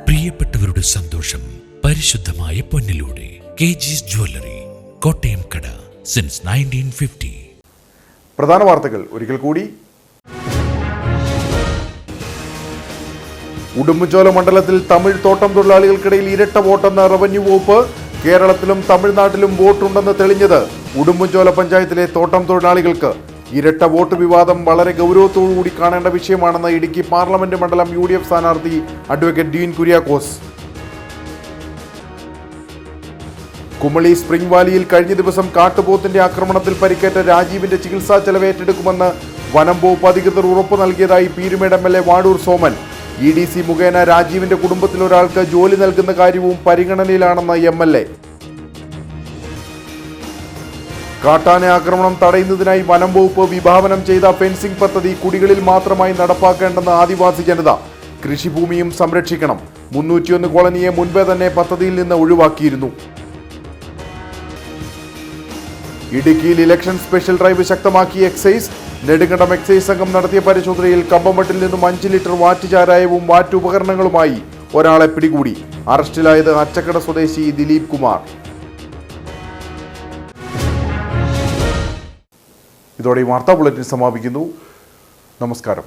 പ്രിയപ്പെട്ടവരുടെ സന്തോഷം പരിശുദ്ധമായ പൊന്നിലൂടെ KG's ജ്വല്ലറി, കോട്ടയം കട, സിൻസ് 1950. പ്രധാന വാർത്തകൾ ഒരിക്കൽ കൂടി. ഉടുമ്പൻചോല മണ്ഡലത്തിൽ തമിഴ് തോട്ടം തൊഴിലാളികൾക്കിടയിൽ ഇരട്ട വോട്ടെന്ന റവന്യൂ വകുപ്പ്. കേരളത്തിലും തമിഴ്നാട്ടിലും വോട്ടുണ്ടെന്ന് തെളിഞ്ഞത് ഉടുമ്പൻചോല പഞ്ചായത്തിലെ തോട്ടം തൊഴിലാളികൾക്ക്. ഇരട്ട വോട്ട് വിവാദം വളരെ ഗൗരവത്തോടുകൂടി കാണേണ്ട വിഷയമാണെന്ന് ഇടുക്കി പാർലമെന്റ് മണ്ഡലം UDF സ്ഥാനാർത്ഥി അഡ്വക്കേറ്റ് ഡീൻ കുര്യാക്കോസ്. കുമളി സ്പ്രിംഗ് വാലിയിൽ കഴിഞ്ഞ ദിവസം കാട്ടുപോത്തിന്റെ ആക്രമണത്തിൽ പരിക്കേറ്റ രാജീവിന്റെ ചികിത്സാ ചെലവ് ഏറ്റെടുക്കുമെന്ന് വനം വകുപ്പ് അധികൃതർ ഉറപ്പു നൽകിയതായി പീരുമേട് MLA വാടൂർ സോമൻ. EDC മുഖേന രാജീവിന്റെ കുടുംബത്തിലൊരാൾക്ക് ജോലി നൽകുന്ന കാര്യവും പരിഗണനയിലാണെന്ന് MLA. കാട്ടാന ആക്രമണം തടയുന്നതിനായി വനം വകുപ്പ് വിഭാവനം ചെയ്ത ഫെൻസിംഗ് പദ്ധതി കുടികളിൽ മാത്രമായി നടപ്പാക്കേണ്ടെന്ന് ആദിവാസി ജനത. കൃഷിഭൂമിയും സംരക്ഷിക്കണം. 301 കോളനിയെ മുൻപേ തന്നെ പദ്ധതിയിൽ നിന്ന് ഒഴിവാക്കിയിരുന്നു. ഇടുക്കിയിൽ ഇലക്ഷൻ സ്പെഷ്യൽ ഡ്രൈവ് ശക്തമാക്കി എക്സൈസ്. നെടുങ്കണ്ടം എക്സൈസ് സംഘം നടത്തിയ പരിശോധനയിൽ കമ്പമട്ടിൽ നിന്നും 5 ലിറ്റർ വാറ്റ് ചാരായവും വാറ്റ് ഉപകരണങ്ങളുമായി ഒരാളെ പിടികൂടി. അറസ്റ്റിലായത് അച്ചക്കട സ്വദേശി ദിലീപ് കുമാർ. ഇതോടെ ഈ വാർത്താ ബുള്ളറ്റിൻ സമാപിക്കുന്നു. നമസ്കാരം.